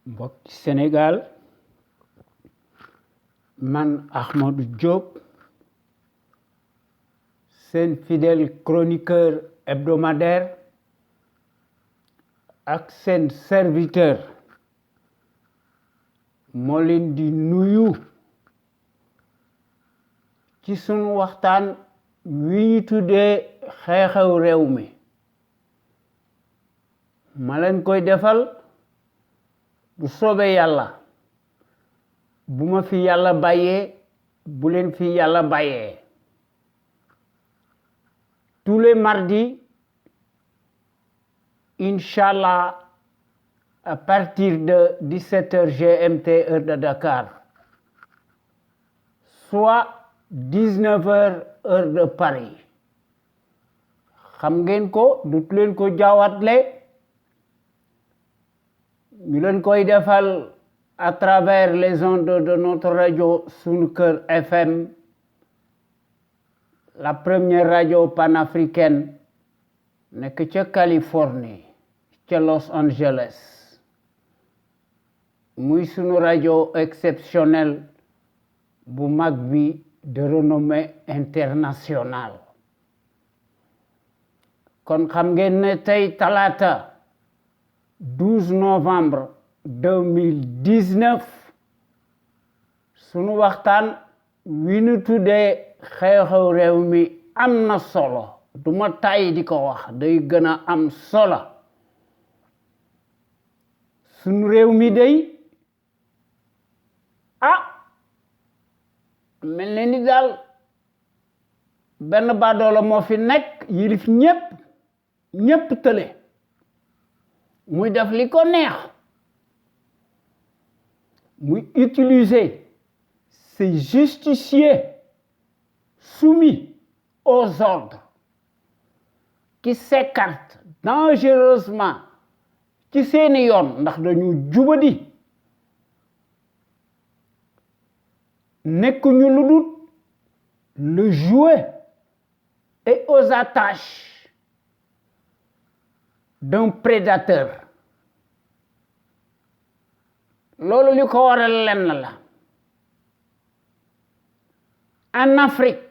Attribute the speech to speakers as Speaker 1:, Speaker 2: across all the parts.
Speaker 1: mbokki Sénégal man Ahmadou Diop seen fidèle chroniqueur hebdomadaire ak seen serviteur moo leen di nuyu ci sunu waxtaan wi ñu tuddee xew-xew réew mi ma leen koy defal bu soobee yàlla bu ma fi yàlla bàyyee bu leen fi yàlla bàyyee tous les mardis Inch'Allah à partir de 17h GMT heure de Dakar soit 19h heure de Paris xam ngeen ko dut leen ko jaawatle ñu leen koy defal à travers les ondes de notre radio Sunu Kër FM la première radio panafricaine nekk ca Californie ca Los Angeles muy sunu radio exceptionnelle bu mag bi de renommée internationale kon xam ngeen ne tey talaata 12 novembre 2019 sunu waxtaan wi nu tuddee xew-xew réew mi am na solo duma tàyyi di ko wax day gën a am solo sunu réew mi day mel na ni daal benn baadoola moo fi nekk yilif ñépp tële muy def li ko neex muy utiliser ces justiciers soumis aux ordres qui s'écartent dangereusement ci seeni yoon ndax dañu jubadi nekkuñu lu dul le jouet et aux attaches d'un prédateur loolu li ko waral lenn la en Afrique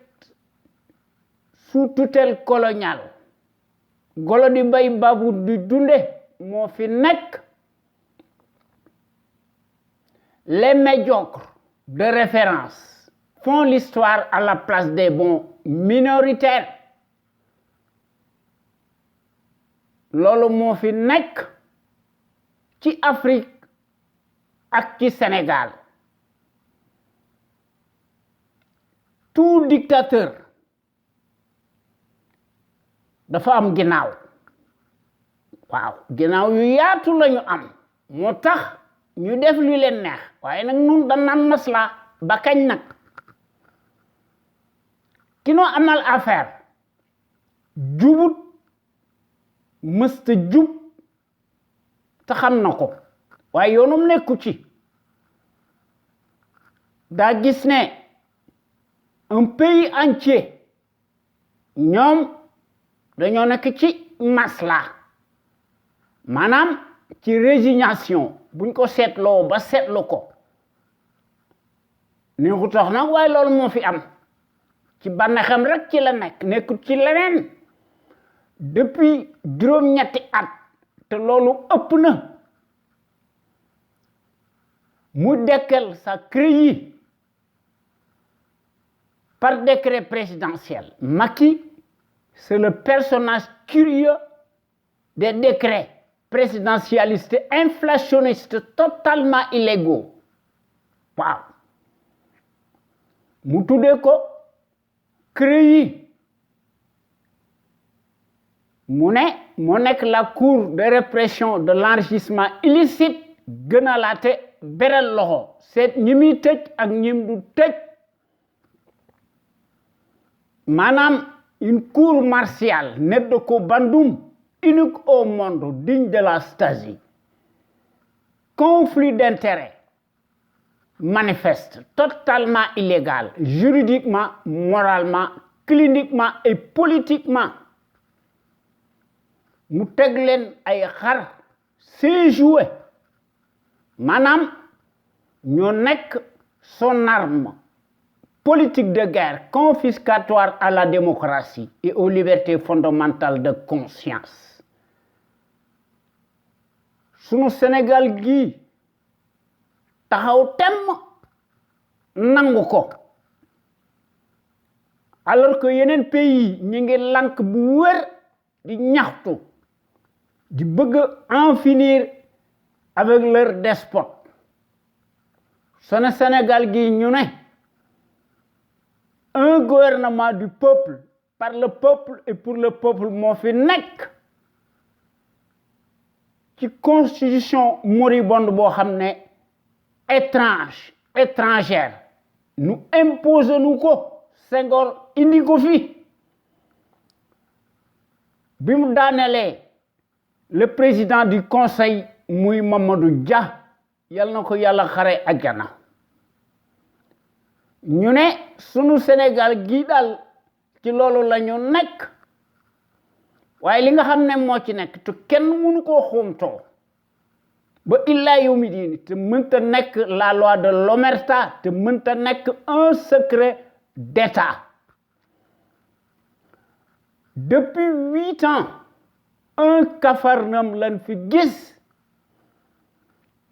Speaker 1: sous tutelle coloniale golo di bay babu di dunde moo fi nekk les médiocres de référence font l'histoire à la place des bons minoritaires loolu moo fi nekk ci Afrique ak ci Sénégal tout dictateur dafa am ginnaaw waaw ginnaaw yu yaatu lañu am moo tax ñu def lu leen neex waaye nag nun danaan masla ba kañ nag ki noo amal affaire jubut mësta jub te xam na ko waaye yoonum nekku ci daa gis ne un pays entier ñoom dañoo nekk ci masla maanaam ci résignation buñ ko seetloo ba seetlu ko neexu tax nag waaye loolu moo fi am ci bànneexam rek ci la nekkut ci leneen depuis juróom-ñetti at te loolu ëpp na mu dekkel sa CREI par décret présidentiel. Macky, c'est le personnage curieux des décrets présidentialistes inflationnistes totalement illégaux. Waaw mu tuddee ko CREI mu ne moo nekk la cour de répression de l'enrichissement illicite gën a laate beral loxo seet ñi muy tëj ak ñim du tëj maanaam une cour martiale neddo ko bandum unique au monde digne de la Stasi conflit d'intérêts manifeste totalement illégal juridiquement moralement cliniquement et politiquement mu teg leen ay xar c'est joué Manam ñoo nekk son arme politique de guerre confiscatoire à la démocratie et aux libertés fondamentales de conscience. Sunu Sénégal gi taxaw tem nangu ko alors que yeneen pays ñi ngi lank bu wër di ñaxtu di bëgg en finir avec leur despote. Sunu Sénégal gi ñu ne un gouvernement du peuple, par le peuple et pour le peuple moo fi nekk ci constitution moribonde boo xam ne étrangère nu impose nu ko Senghor indi ko fi bi mu daanelee le président du conseil muy Mamadou Dia yal na ko yàlla xare àjjana ñu ne sunu Sénégal gi dal ci loolu la ñu nekk waaye li nga xam ne moo ci nekk te kenn mënu koo xuumtoo ba illaa yawmi diini te mënta nekk la loi de l'omerta te mënta nekk un secret d'État. Depuis 8 ans un Capharnaüm lañ fi gis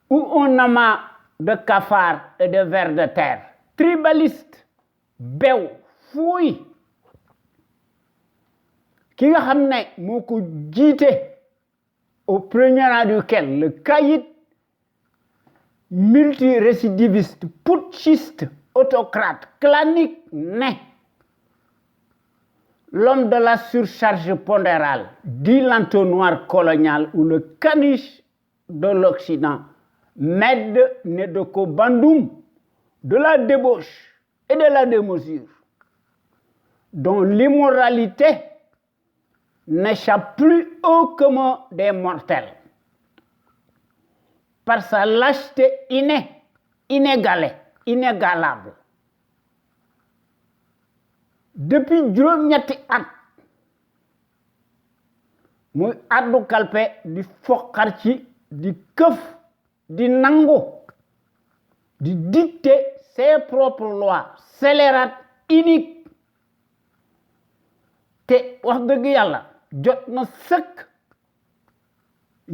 Speaker 1: où un amas de cafards et de vers de terre tribaliste bew fuuy ki nga xam ne moo ko jiite au premier rang duquel le caïd multirécidiviste putschiste autocrate clanique né l'homme de la surcharge pondérale dit l'entonnoir colonial ou le caniche de l'Occident Med Nedoko Bandoum de la débauche et de la démesure dont l'immoralité n'échappe plus au commun des mortels par sa lâcheté inégalable. Depuis juróom-ñetti at muy addu kalpe di foqar ci di këf di nangu di dicter ses propres lois scélérates uniques te wax dëgg yàlla jot na sëkk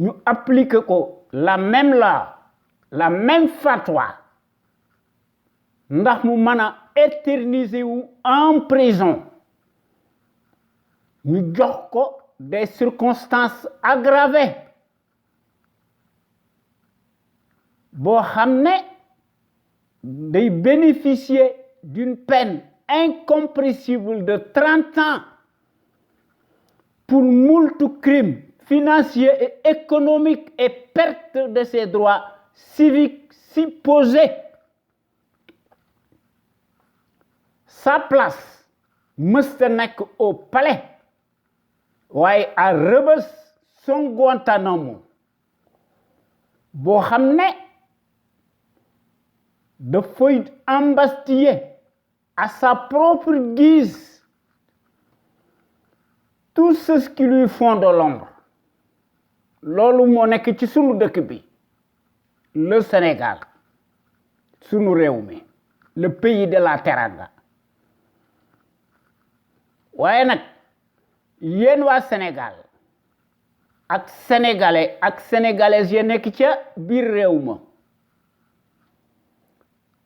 Speaker 1: ñu appliquer ko la même loi la même fatwa ndax mu mën a éterniser wu en prison ñu jox ko des circonstances aggravées boo xam ne day bénéficier d'une peine incompressible de 30 ans pour moult crimes financiers et économiques et perte de ses droits civiques supposés. Sa place mësta nekk au palais waaye à Rebeuss son Guantanamo boo xam ne dafay embastiller à sa propre guise tous ceux qui lui font de l'ombre loolu moo nekk ci sunu dëkk bi le Sénégal sunu réew mi le pays de la teranga waaye nag yéen waa Sénégal ak sénégalais ak sénégalaises yi nekk ca biir réew ma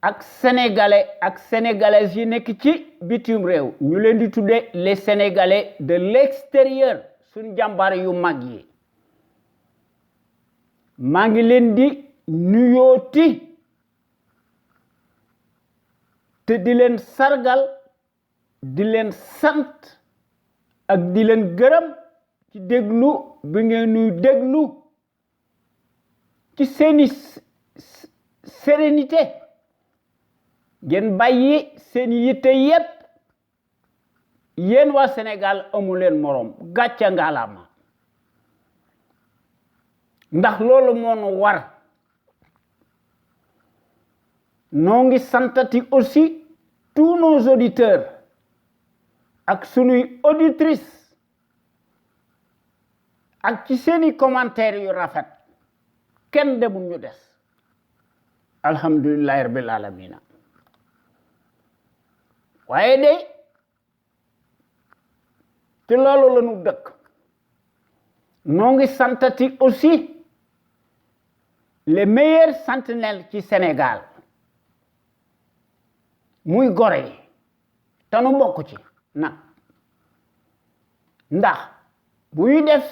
Speaker 1: ak sénégalais ak sénégalaises yi nekk ci bitim réew ñu leen di tuddee les sénégalais de l'extérieur suñ jàmbaar yu mag yi maa ngi leen di nuyooti te di leen sargal di leen sant ak di leen gërëm ci déglu bi ngeen nuy déglu ci seeni sérénité ngeen bàyyi seen yitte yépp yéen waa Sénégal amu leen moroom gàcca ngalaama ndax loolu moo nu war noo ngi santati aussi tous nos auditeurs ak sunuy auditrices ak ci seeni commentaires yu rafet kenn demul ñu des alhamdulillahi rabbil alamina waaye de ci loolu la ñu dëkk noo ngi santati aussi les meilleurs sentinelles ci Sénégal muy gore yi te nu bokk ci nag ndax bu ñu def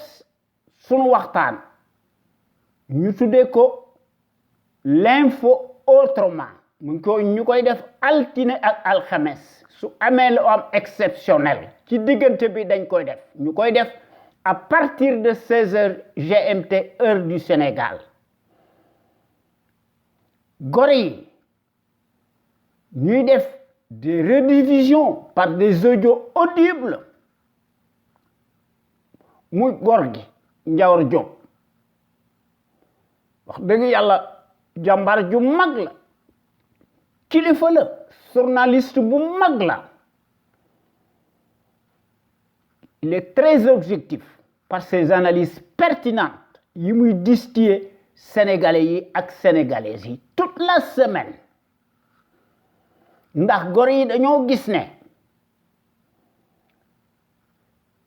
Speaker 1: sunu waxtaan ñu tuddee ko l'info autrement ñu koy def altine ak alxames su amee lu am exceptionnel ci diggante bi dañ koy def ñu koy def à partir de 16h GMT heure du Sénégal gore yi ñuy def des rediffusions par des audios audibles muy góor gi Njawar Diop wax dëgg yàlla jàmbar ju mag la kilifa la journaliste bu mag la il est très objectif par ses analyses pertinentes yi muy distiller sénégalais yi ak sénégalaises yi toute la semaine ndax góor yi dañoo gis ne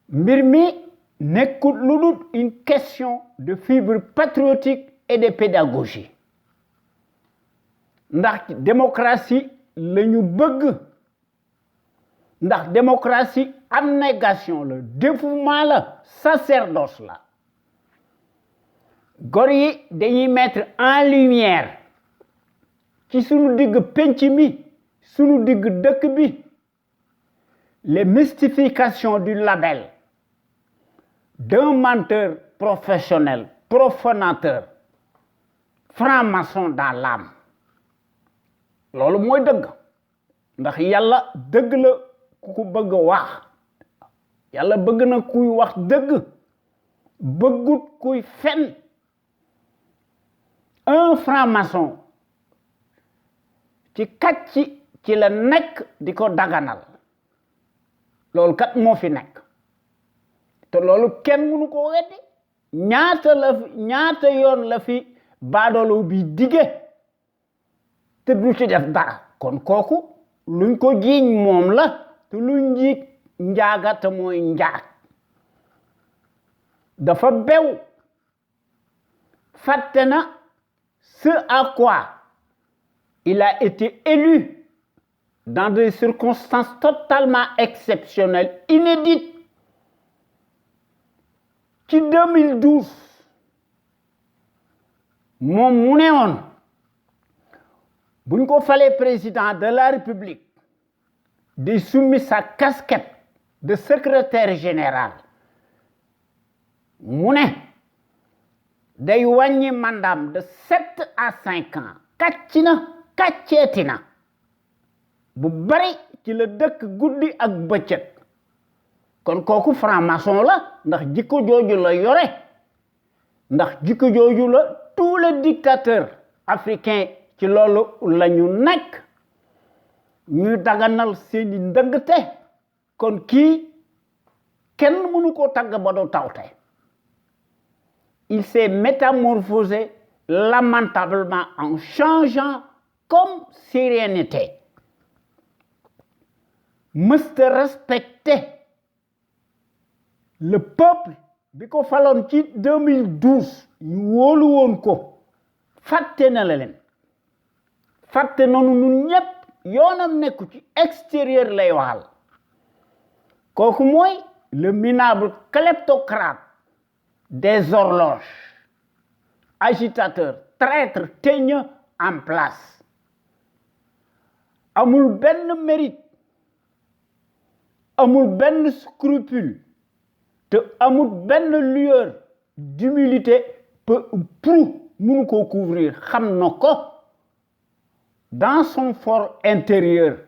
Speaker 1: mbir mi nekkul lu dul une question de fibre patriotique et de pédagogie ndax démocratie la ñu bëgg ndax démocratie abnégation la dévouement la sacerdoce la góor yi dañuy mettre en lumière ci sunu digg penc mi sunu digg dëkk bi les mystifications du label d'un menteur professionnel profanateur franc-maçon dans l'âme loolu mooy dëgg ndax yàlla dëgg la ku ko bëgg wax yàlla bëgg na kuy wax dëgg bëggut kuy fen un franc-maçon ci kàcci ci la nekk di ko daganal loolu kat moo fi nekk te loolu kenn mënu ko weddi ñaata yoon la fi baadoolo bi dige te du ci def dara kon kooku luñ ko jiiñ moom la te luñ jiiñ njaaga te mooy njaag dafa bew fàtte na ce à quoi il a été élu dans des circonstances totalement exceptionnelles inédites ci 2012 moom mu ne woon buñ ko falee président de la République di summi sa casquette de secrétaire général mu ne day wàññi mandaam de 7 à 5 ans kàcceeti na bu bari ci la dëkk guddi ak bëccëg kon kooku franc-maçon la ndax jikko jooju la yore ndax jikko jooju la tous les dictateurs africains ci loolu la ñu nekk ñuy daganal seeni ndëngte kon kii kenn mënu ko tagg ba do tawte il s'est métamorphosé lamentablement en changeant comme si rien n'était mësta respecter le peuple bi ko faloon ci 2012 ñu wóolu woon ko fàtte na leen fàtte noonu ñun ñépp yoonam nekku ci extérieur lay waxal kooku mooy le minable kleptocrate des horloges agitateur traître teigneux en place amul benn mérite amul benn scrupule te amul benn lueur d'humilité pour mënu ko couvrir xam na ko dans son fort intérieur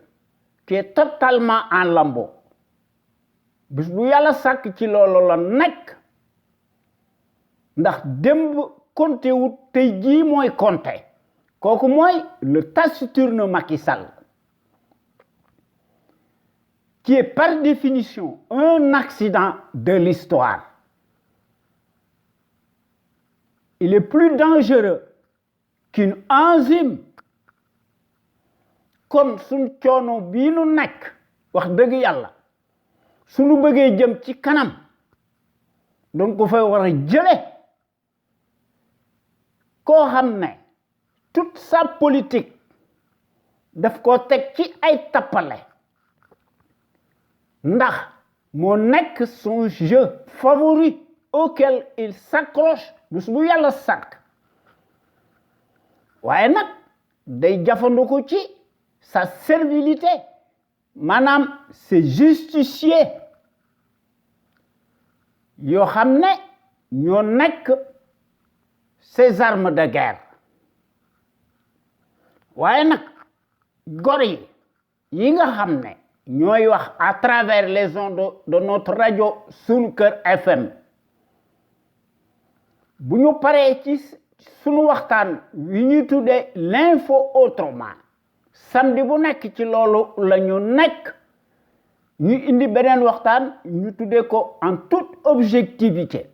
Speaker 1: qui est totalement en lambeaux bis bu yàlla sàkk ci loolu la nekk ndax démb compté wut tey jii mooy compté kooku mooy le taciturne Macky Sall qui est par définition un accident de l'histoire. Il est plus dangereux qu'une enzyme kon suñ coono bii nu nekk wax dëgg yàlla suñu bëggee jëm ci kanam donc ko fay war a jële koo xam ne toute sa politique daf ko teg ci ay tappale ndax moo nekk son jeu favori auquel il s'accroche bés bu yàlla sàkk waaye nag day jafandiku ci sa servilité maanaam c'est justicier yoo xam ne ñoo nekk ses armes de guerre waaye nag gor yi nga xam ne ñooy wax à travers les ondes de notre radio Sunu Kër FM bu ñu paree ci sunu waxtaan wi ñuy tuddee l'info autrement samedi bu nekk ci loolu la ñu nekk ñu indi beneen waxtaan ñu tuddee ko en toute objectivité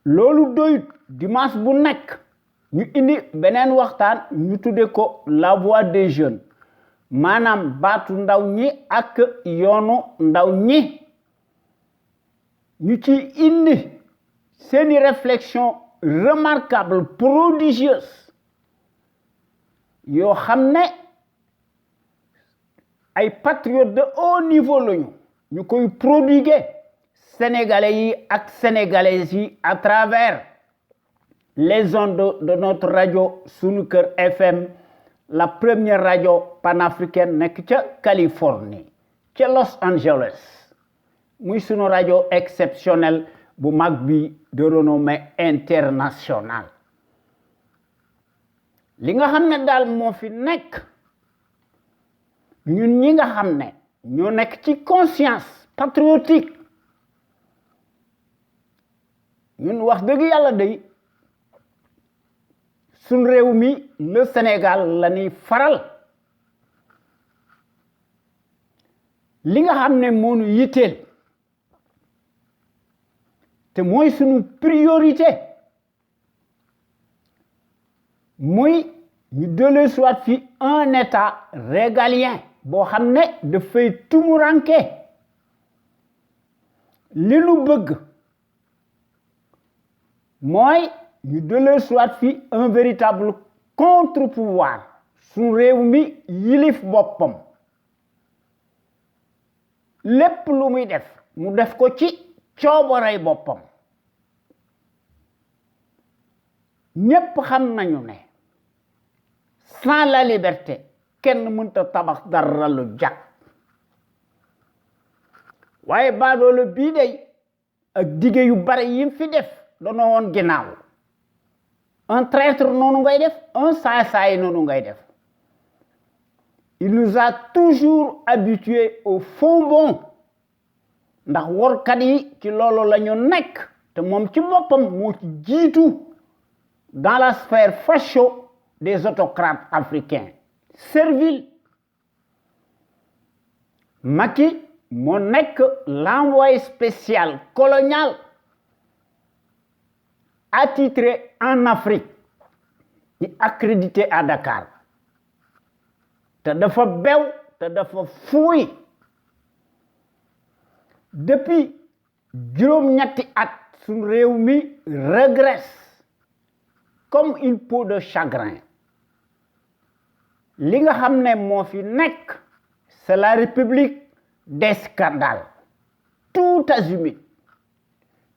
Speaker 1: loolu doyut dimanche bu nekk ñu indi beneen waxtaan ñu tuddee ko la voix des jeunes maanaam baatu ndaw ñi ak yoonu ndaw ñi ñu ci indi seeni réflexion remarquable prodigieuse yoo xam ne ay patriotes de haut niveau lañu ñu koy prodiguer sénégalais yi ak sénégalaises yi à travers les ondes de notre radio Sunu Kër FM la première radio panafricaine nekk ca Californie ca Los Angeles muy sunu radio exceptionnelle bu mag bi de renommée internationale li nga xam ne daal moo fi nekk ñun ñi nga xam ne ñoo nekk ci conscience patriotique ñun wax dëgg yàlla day suñ réew mi le Sénégal la ñuy faral li nga xam ne moo ñu yitteel te mooy suñu priorité muy ñu dellu soit fi un état régalien boo xam ne dafay tumuranke li nu bëgg mooy ñu dellu soit fi un véritable contre-pouvoir suñu réew mi yilif boppam lépp lu muy def mu def ko ci coobarey boppam ñépp xam nañu ne sans la liberté kenn mënta tabax dara lu jag waaye baadoolo bii day ak dige yu bare yim fi def danoo woon ginnaaw un traître noonu ngay def un saay-saay noonu ngay def il nous a toujours habitués au faux bon ndax workat yi ci loolu la ñu nekk te moom ci boppam moo ci jiitu dans la sphère facho des autocrates africains serviles Macky moo nekk l'envoyé spécial colonial attitré en Afrique yi accrédité à Dakar te dafa bew te dafa fuuy depuis juróom-ñetti at suñu réew mi régresse comme une peau de chagrin li nga xam ne moo fi nekk c'est la république des scandales tout azimut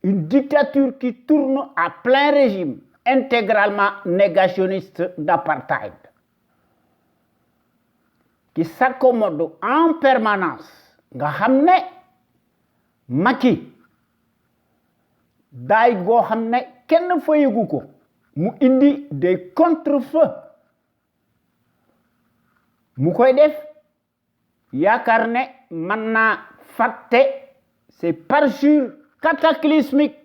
Speaker 1: une dictature qui tourne à plein régime intégralement négationniste d'apartheid qui s'accommode en permanence nga xam ne Macky daay goo xam ne kenn fayagu ko mu indi des contre-feux mu koy def yaakaar ne mën naa fàtte ces parjures cataclysmiques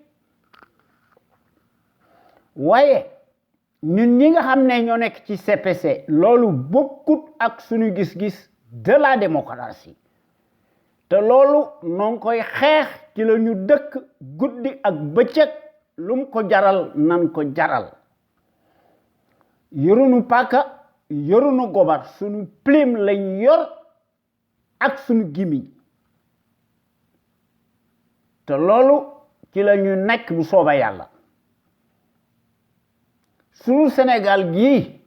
Speaker 1: waaye ñun ñi nga xam ne ñoo nekk ci CPC loolu bokkut ak suñu gis-gis de la démocratie te loolu noo ngi koy xeex ci la ñu dëkk guddi ak bëccëg lu mu ko jaral nan ko jaral yorunu paaka yorunu gobar sunu plume lañ yor ak sunu gimiñ te loolu ci la ñu nekk bu sooba yàlla sunu Sénégal gii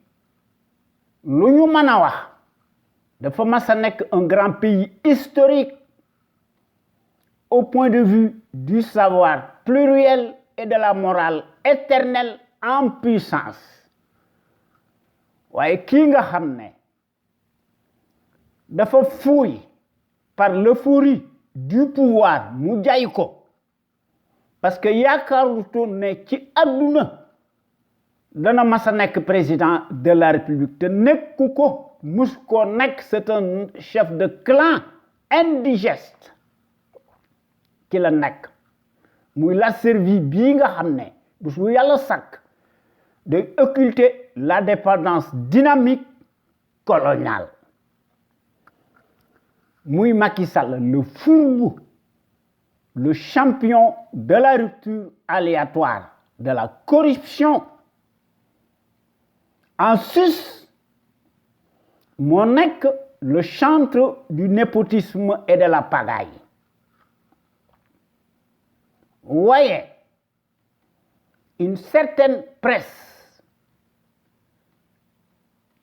Speaker 1: lu ñu mën a wax dafa mas a nekk un grand pays historique au point de vue du savoir pluriel et de la morale éternelle en puissance waaye kii nga xam ne dafa fuuy par l'euphorie du pouvoir mu jaay ko parce que yaakaarutoon ne ci àdduna dana mas a nekk président de la République te nekku ko mus koo nekk c'est un chef de clan indigeste ci la nekk muy la servi bii nga xam ne bu su yàlla sàkk de occulter la dépendance dynamique coloniale muy Macky Sall le fourbe le champion de la rupture aléatoire de la corruption en sus moo nekk le chantre du népotisme et de la pagaille waaye une certaine presse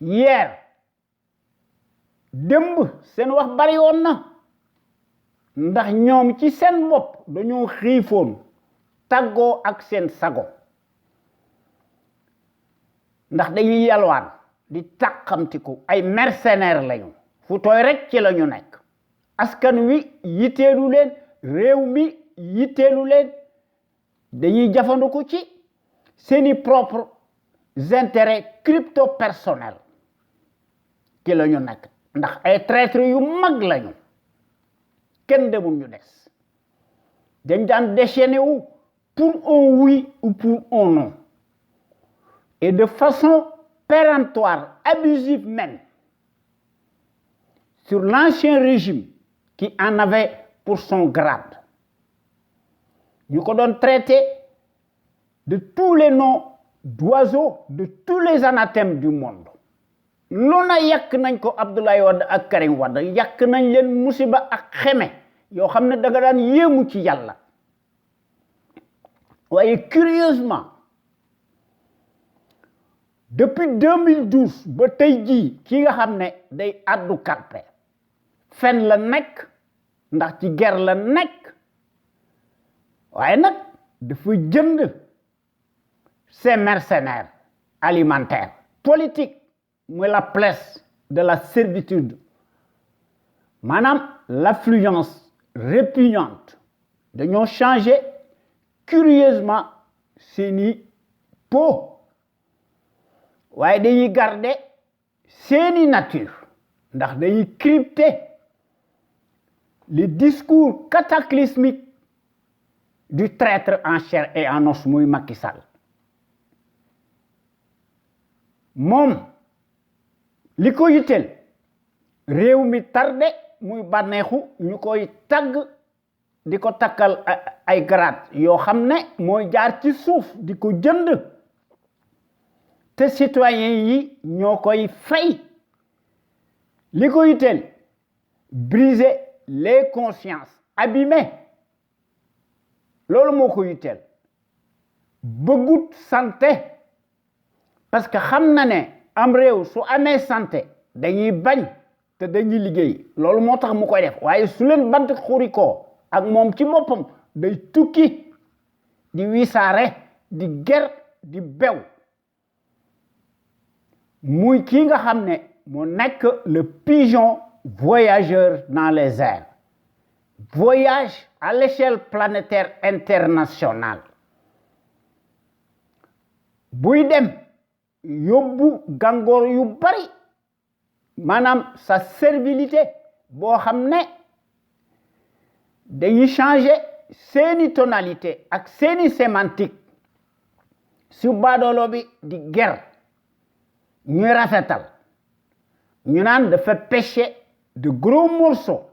Speaker 1: hier démb seen wax bari woon na ndax ñoom ci seen bopp dañoo xiifoon tàggoo ak seen sago ndax dañuy yalwaan di tàqamtiku ay mercenaires lañu fu tooy rek ci lañu nekk askan wi yitteelu leen réew mi yitteelu leen dañuy jafandiku ci seeni propres intérêts crypto personnels ci lañu nekk ndax ay traîtres yu mag lañu kenn demul ñu des dañ daan déchaîné wu pour un oui ou pour un non et de façon péremptoire abusive même sur l'ancien régime qui en avait pour son grade ñu ko doon traité de tous les noms d'oiseaux de tous les anathèmes du monde lu na yàq nañ ko Abdoulaye Wade ak Karim Wade yàq nañ leen musiba ak xeme yoo xam ne da nga daan yéemu ci yàlla waaye curieusement depuis 2012 ba tey jii ki nga xam ne day addu kalpe fen la nekk ndax ci guerre la nekk waaye nag dafa jënd ces mercenaires alimentaires politiques mooy la place de la servitude maanaam l'affluence répugnante dañoo changer curieusement seeni peau waaye dañuy garder seeni nature ndax dañuy crypter les discours cataclysmiques du traître en chair et en os muy Macky Sall moom li ko yitteel réew mi tardé muy bànneexu ñu koy tagg di ko takkal ay grade yoo xam ne mooy jaar ci suuf di ko jënd te citoyens yi ñoo koy fay li ko yitteel briser les consciences abîmées loolu moo ko yitteel bëggut santé parce que xam na ne am réew su amee santé dañuy bañ te dañuy liggéey loolu moo tax mu koy def waaye su leen bant xurikoo ak moom ci boppam day tukki di wisaare di ger di bew muy kii nga xam ne moo nekk le pigeon voyageur dans les airs voyage à l'échelle planétaire internationale buy dem yóbbu gàngoor yu bari maanaam sa servilité boo xam ne dañuy changer seeni tonalité ak seeni sémantique su baadoolo bi di ger ñuy rafetal ñu naan dafa pêcher de gros morceaux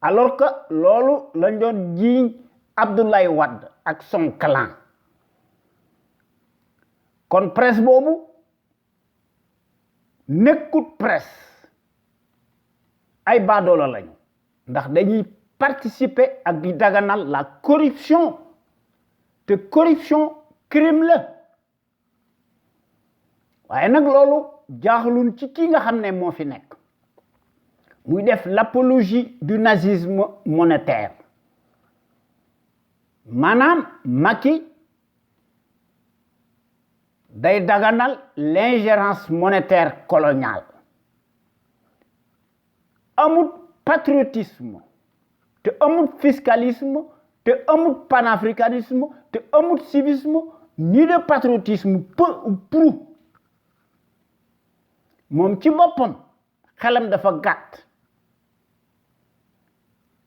Speaker 1: alors que loolu lañ doon jiiñ Abdoulaye Wade ak son clan kon presse boobu nekkut presse ay baadoola lañu ndax dañuy participer ak di daganal la corruption te corruption crime la waaye nag loolu jaaxlun ci ki nga xam ne moo fi nekk muy def l'apologie du nazisme monétaire maanaam Macky day daganal l'ingérence monétaire coloniale amut patriotisme te amut fiscalisme te amut panafricanisme te amut civisme ni de patriotisme peu ou prou moom ci boppam xelam dafa gàtt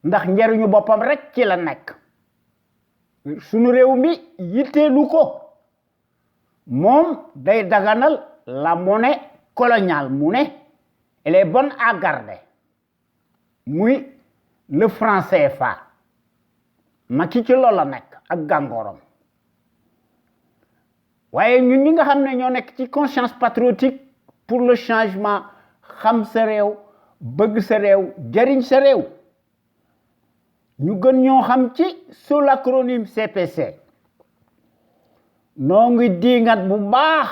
Speaker 1: ndax njariñu boppam rek ci la nekk sunu réew mi yitteelu ko moom day daganal la monnaie coloniale mu ne elle est bonne à garder muy le franc CFA Macky ci loolu la nekk ak gàngooram waaye ñun ñi nga xam ne ñoo nekk ci conscience patriotique pour le changement xam sa réew bëgg sa réew jariñ sa réew ñu gën ñoo xam ci sous l'acronyme CPC noo ngi diingat bu baax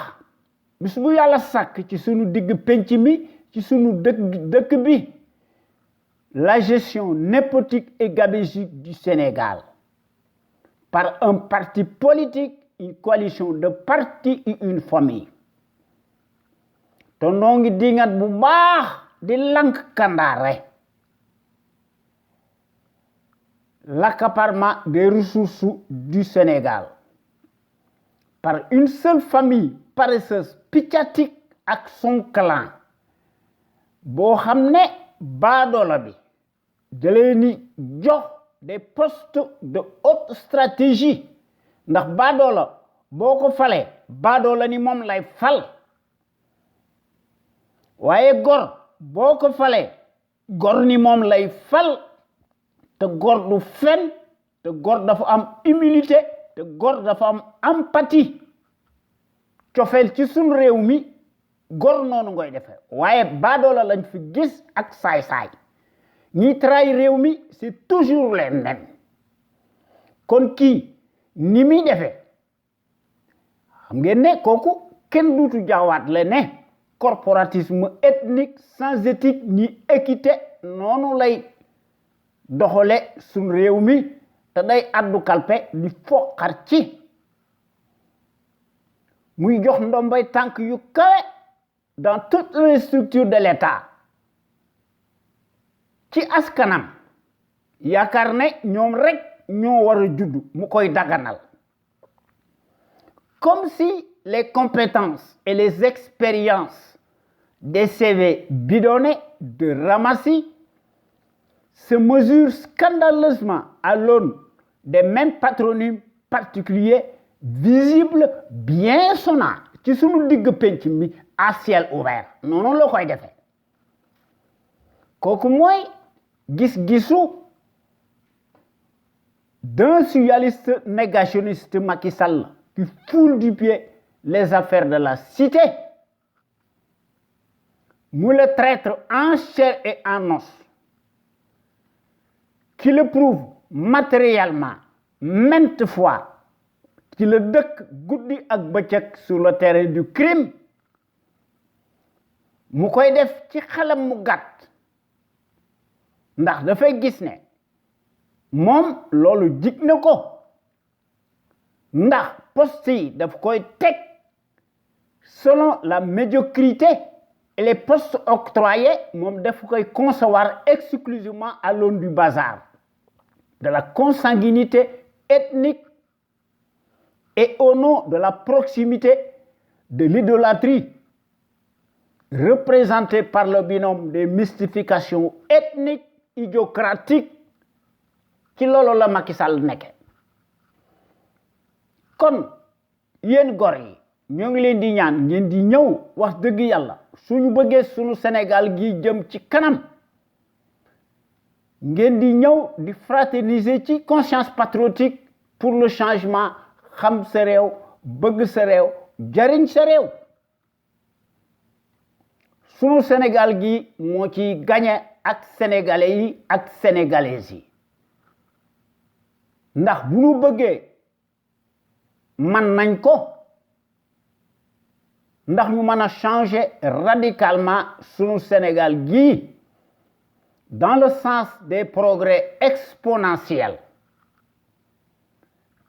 Speaker 1: bis bu yàlla sàkk ci sunu digg penc mi ci sunu dëkk bi la gestion népotique et gabégique du Sénégal par un parti politique, une coalition de partis et une famille te noo ngi diingat bu baax di lank kandaare l'accaparement des ressources du Sénégal par une seule famille paresseuse piccatique ak son clan boo xam ne baadoola bi dalee ni jox des postes de haute stratégie ndax baadoola boo ko falee baadoola ni moom lay fal waaye gor boo ko falee gor ni moom lay fal te gor du fen te gor dafa am humilité te gor dafa am empathie cofeel ci sunu réew mi gor noonu ngoy defee waaye baadoola lañ fi gis ak saay-saay ñi trahir réew mi c'est toujours les mêmes kon kii ni muy defee xam ngeen ne kooku kenn duutu jaawaat le ne corporatisme ethnique sans éthique ni équité noonu lay doxale suñ réew mi te day addu kalpe di foqar ci muy jox ndombay tànk yu kawe dans toutes les structures de l'État ci askanam yaakaar ne ñoom rek ñoo war a judd mu koy daganal comme si les compétences et les expériences des CV bidonnés de ramassis se mesurent scandaleusement à l'aune des mêmes patronymes particuliers visibles bien sonnants ci sunu digg penc mi à ciel ouvert noonu la koy defee kooku mooy gis-gisu d'un surréaliste négationniste Macky Sall qui foule du pied les affaires de la cité mu le traître en chair et en os qui le prouve matériellement maintes fois ci la dëkk guddi ak bëccëg sur le terrain du crime mu koy def ci xelam mu gàtt ndax dafay gis ne moom loolu jig na ko ndax poste yi daf koy teg selon la médiocrité et les postes octroyés moom daf koy concevoir exclusivement à l'aune du bazar de la consanguinité ethnique et au nom de la proximité de l'idolâtrie représentée par le binôme des mystifications ethniques idiocratiques ci loolu la Macky Sall nekke kon yéen gor yi ñoo ngi leen di ñaan ngeen di ñëw wax dëgg yàlla suñu bëggee suñu Sénégal gi jëm ci kanam ngeen di ñëw di fraterniser ci conscience patriotique pour le changement xam sa réew bëgg sa réew jariñ sa réew sunu Sénégal gi moo ci gagné ak sénégalais yi ak sénégalaises yi ndax bu ñu bëggee man nañ ko ndax ñu mën a changer radicalement sunu Sénégal gi dans le sens des progrès exponentiels.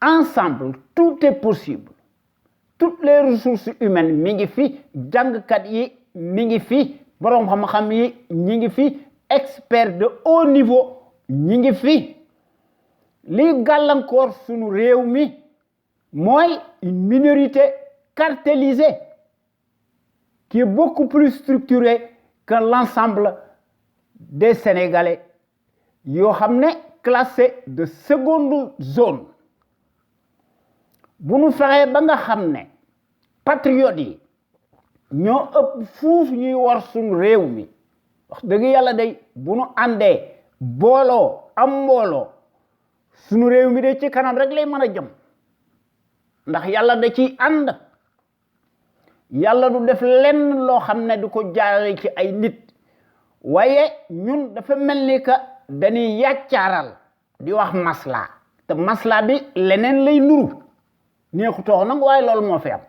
Speaker 1: Ensemble, tout est possible. Toutes les ressources humaines mi ngi fi jàngkat yi mi ngi fi borom xam-xam yi ñi ngi fi experts de haut niveau ñi ngi fi li gàllankoor sunu réew mi mooy une minorité cartélisée qui est beaucoup plus structurée que l'ensemble des Sénégalais yoo xam ne classés de seconde zone bu nu fexee ba nga xam ne patriotes yi ñoo ëpp fuuf ñuy war suñu réew mi wax dëgg yàlla day bu nu àndee booloo am mbooloo suñu réew mi de ci kanam rek lay mën a jëm ndax yàlla da ciy ànd yàlla du def lenn loo xam ne du ko jaarale ci ay nit waaye ñun dafa mel ni que dañuy yàccaaral di wax masla te masla bi leneen lay nuru neexutoo nag waaye loolu moo fi am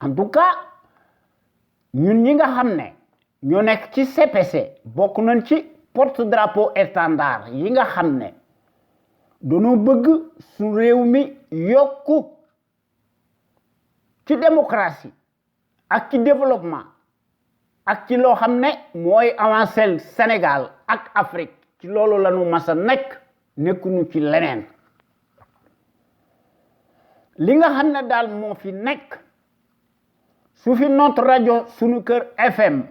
Speaker 1: en tout cas ñun ñi nga xam ne ñoo nekk ci CPC bokk nañ ci porte-drapeau étendard yi nga xam ne dañoo bëgg su réew mi yokku ci démocratie ak ci développement ak ci loo xam ne mooy avancer Sénégal ak Afrique ci loolu la ñu mas a nekkuñu ci leneen li nga xam ne daal moo fi nekk su fi notre rajo sunu kër FM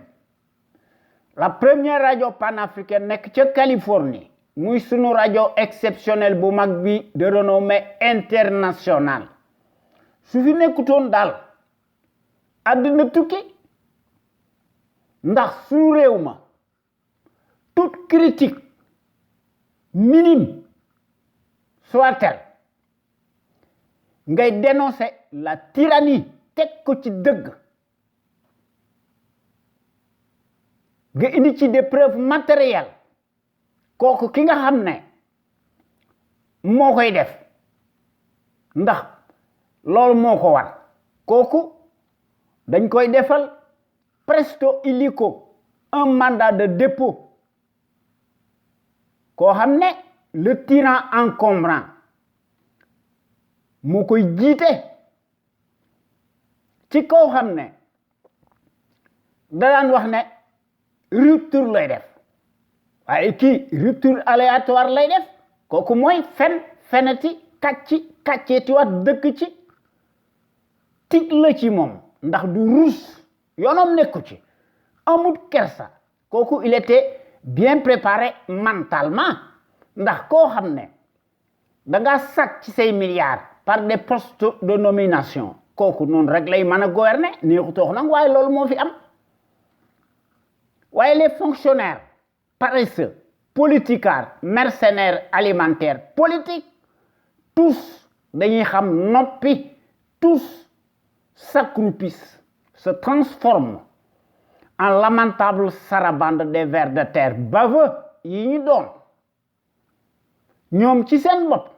Speaker 1: la première rajo panafricaine nekk ca Californie muy sunu rajo exceptionnel bu mag bi de renommée internationale su fi nekkutoon daal àddina tukki ndax sunu réew ma toute critique minime soit-elle ngay dénoncer la tyrannie teg ko ci dëgg nga indi ci des preuves matérielles kooku ki nga xam ne moo koy def ndax loolu moo ko war kooku dañ koy defal presto illico un mandat de dépôt koo xam ne le tyran encombrant moo koy jiite ci kaw xam ne da daan wax ne rupture lay def waaye kii rupture aléatoire lay def kooku mooy feneti kàcceeti waat dëkk ci tig la ci moom ndax du ruus yoonam nekku ci amut kersa kooku il était bien préparé mentalement ndax koo xam ne da nga sàcc ci say milliards par des postes de nomination kooku noonu rek lay mën a gouverner neexutoo nag waaye loolu moo fi am waaye les fonctionnaires paresseux politicards mercenaires alimentaires politiques tous dañuy xam noppi tous s'accroupissent se transforment en lamentable sarabande des vers de terre baveux yi ñu doon ñoom ci seen bopp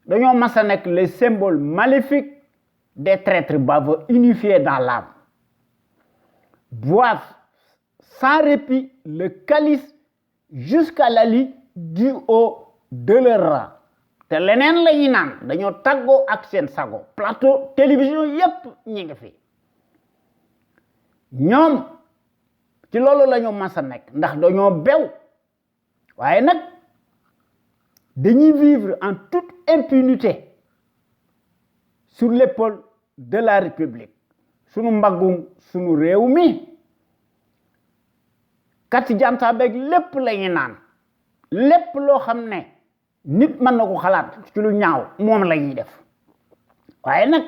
Speaker 1: dañoo mas a nekk les symboles maléfiques des traîtres baveux unifiés dans l'âme boivent sans répit le calice jusqu'à la lie du haut de leur rang te leneen la ñuy naan dañoo tàggoo ak seen sago plateau télévision yépp ñi ngi fi ñoom ci loolu la ñu mas a nekk ndax dañoo bew waaye nag dañuy vivre en toute impunité sur l'épaule de la République sunu mbaggum sunu réew mi kati janta beeg lépp la ñu naan lépp loo xam ne nit mën na ko xalaat ci lu ñaaw moom la ñuy def waaye nag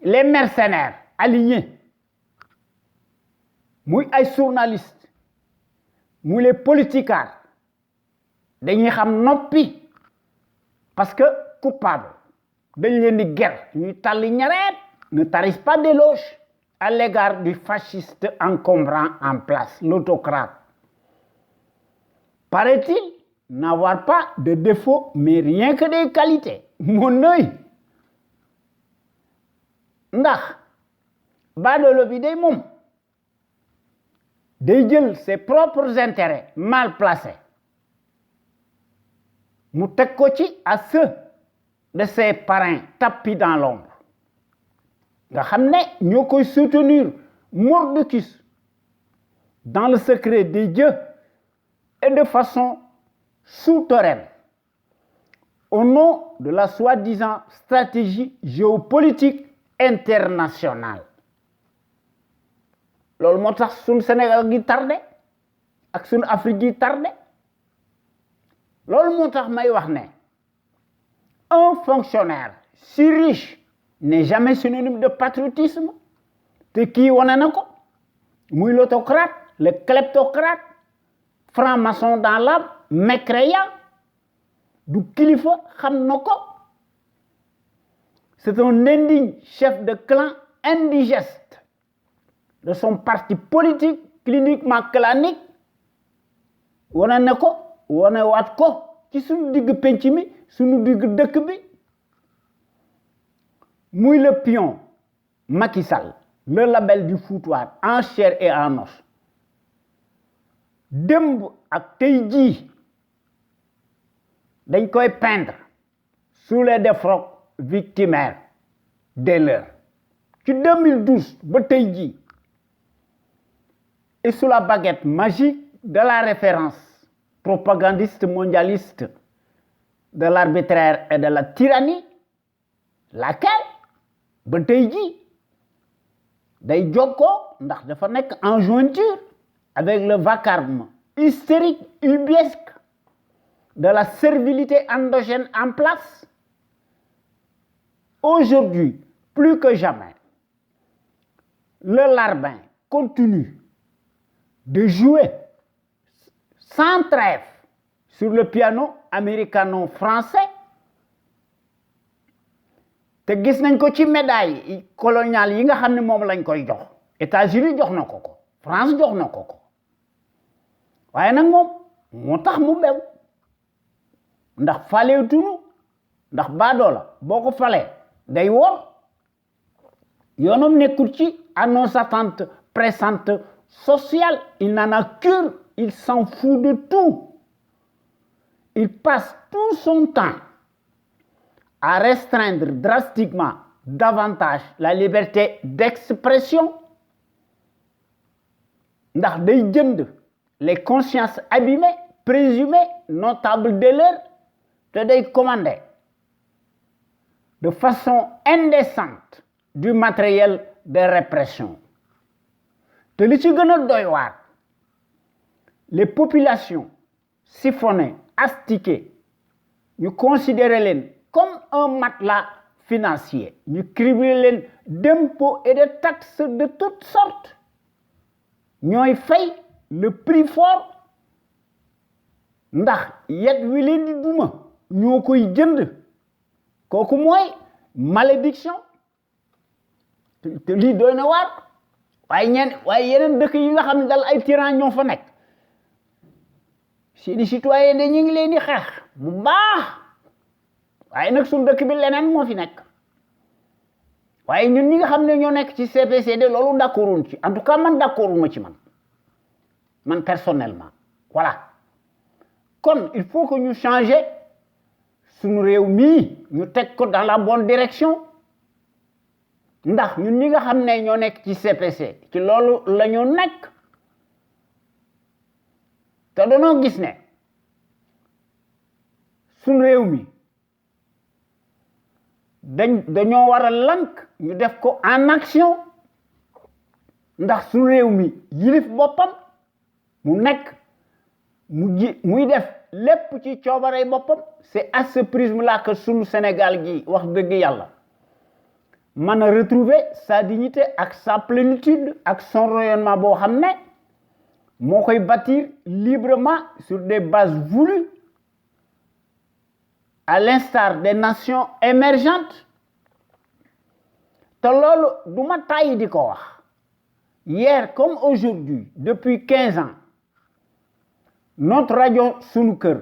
Speaker 1: les mercenaires alignés muy ay journalistes muy les politicards dañuy xam noppi parce que coupable dañ leen di ger ñuy tàlli ñareet ne tarissent pas d'éloge à l'égard du fasciste encombrant en place, l'autocrate. Paraît-il n'avoir pas de défaut, mais rien que des qualités. Mon œil. Ndax baadoolo bi day moom day jël ses propres intérêts mal placés mu teg ko ci à ceux de ses parrains tapis dans l'ombre nga xam ne ñoo koy soutenir mordicus dans le secret des dieux et de façon souterraine au nom de la soi-disant stratégie géopolitique internationale. Loolu moo tax suñu Sénégal gi tardé ak suñu Afrique gi tardé loolu moo tax may wax ne un fonctionnaire si riche n'est jamais synonyme de patriotisme te kii wane na ko muy l'autocrate le kleptocrate franc-maçon dans l'âme mécréant du kilifa xam na ko. C'est un indigne chef de clan indigeste de son parti politique cliniquement clanique wane na ko wane waat ko ci suñu digg penc mi suñu digg dëkk bi muy le pion Macky Sall le label du foutoir en chair et en os démb ak tey jii dañ koy peindre sous les défroques victimaires des leurs ci 2012 ba tey jii et sous la baguette magique de la référence propagandiste mondialiste de l'arbitraire et de la tyrannie laquelle ba tey jii day jokkoo ndax dafa nekk en jointure avec le vacarme hystérique ubiesque de la servilité endogène en place. Aujourd'hui, plus que jamais, le larbin continue de jouer sans trêve sur le piano américano-français. te gis nañ ko ci médaille coloniale yi nga xam ne moom lañ koy jox États-Unis jox na ko ko France jox na ko ko waaye nag moom moo tax mu bew ndax faleetunu ndax baadoola boo ko falee day wor yoonam nekkul ci annonce attente pressante sociale il n'en a cure il s'en fout de tout il passe tout son temps à restreindre drastiquement davantage la liberté d'expression ndax day jënd les consciences abîmées présumées notables de l'heure te day commander de façon indécente du matériel de répression te li ci gën a doy waar les populations siphonnées astiquées ñu considérer leen comme un matelas financier ñu cribler leen d'impôts et de taxes de toutes sortes ñooy fay le prix fort ndax yet wi leen di duma ñoo koy jënd kooku mooy malédiction te lii doy na waar waaye yeneen dëkk yi nga xam ne dal ay tyran ñoo fa nekk seeni citoyen de ñu ngi leen di xeex bu baax waaye nag suñu dëkk bi leneen moo fi nekk waaye ñun ñi nga xam ne ñoo nekk ci CPCD loolu d'accorduñ ci en tout cas man d'accorduma ci man personnellement voilà kon il faut que ñu changer suñu réew mii ñu teg ko dans la bonne direction ndax ñun ñi nga xam ne ñoo nekk ci CPC ci loolu la ñu nekk te dañoo gis ne suñu réew mi dañoo war a lank ñu def ko en action ndax suñu réew mi yilif boppam mu nekk muy def lépp ci coobarey boppam c'est à ce prisme-là que suñu Sénégal gi wax dëgg yàlla mën a retrouver sa dignité ak sa plénitude ak son rayonnement boo xam ne moo koy bâtir librement sur des bases voulues à l'instar des nations émergentes te loolu du ma tàyyi di ko wax hier comme aujourd'hui, depuis 15 ans, notre radio Sunu Kër,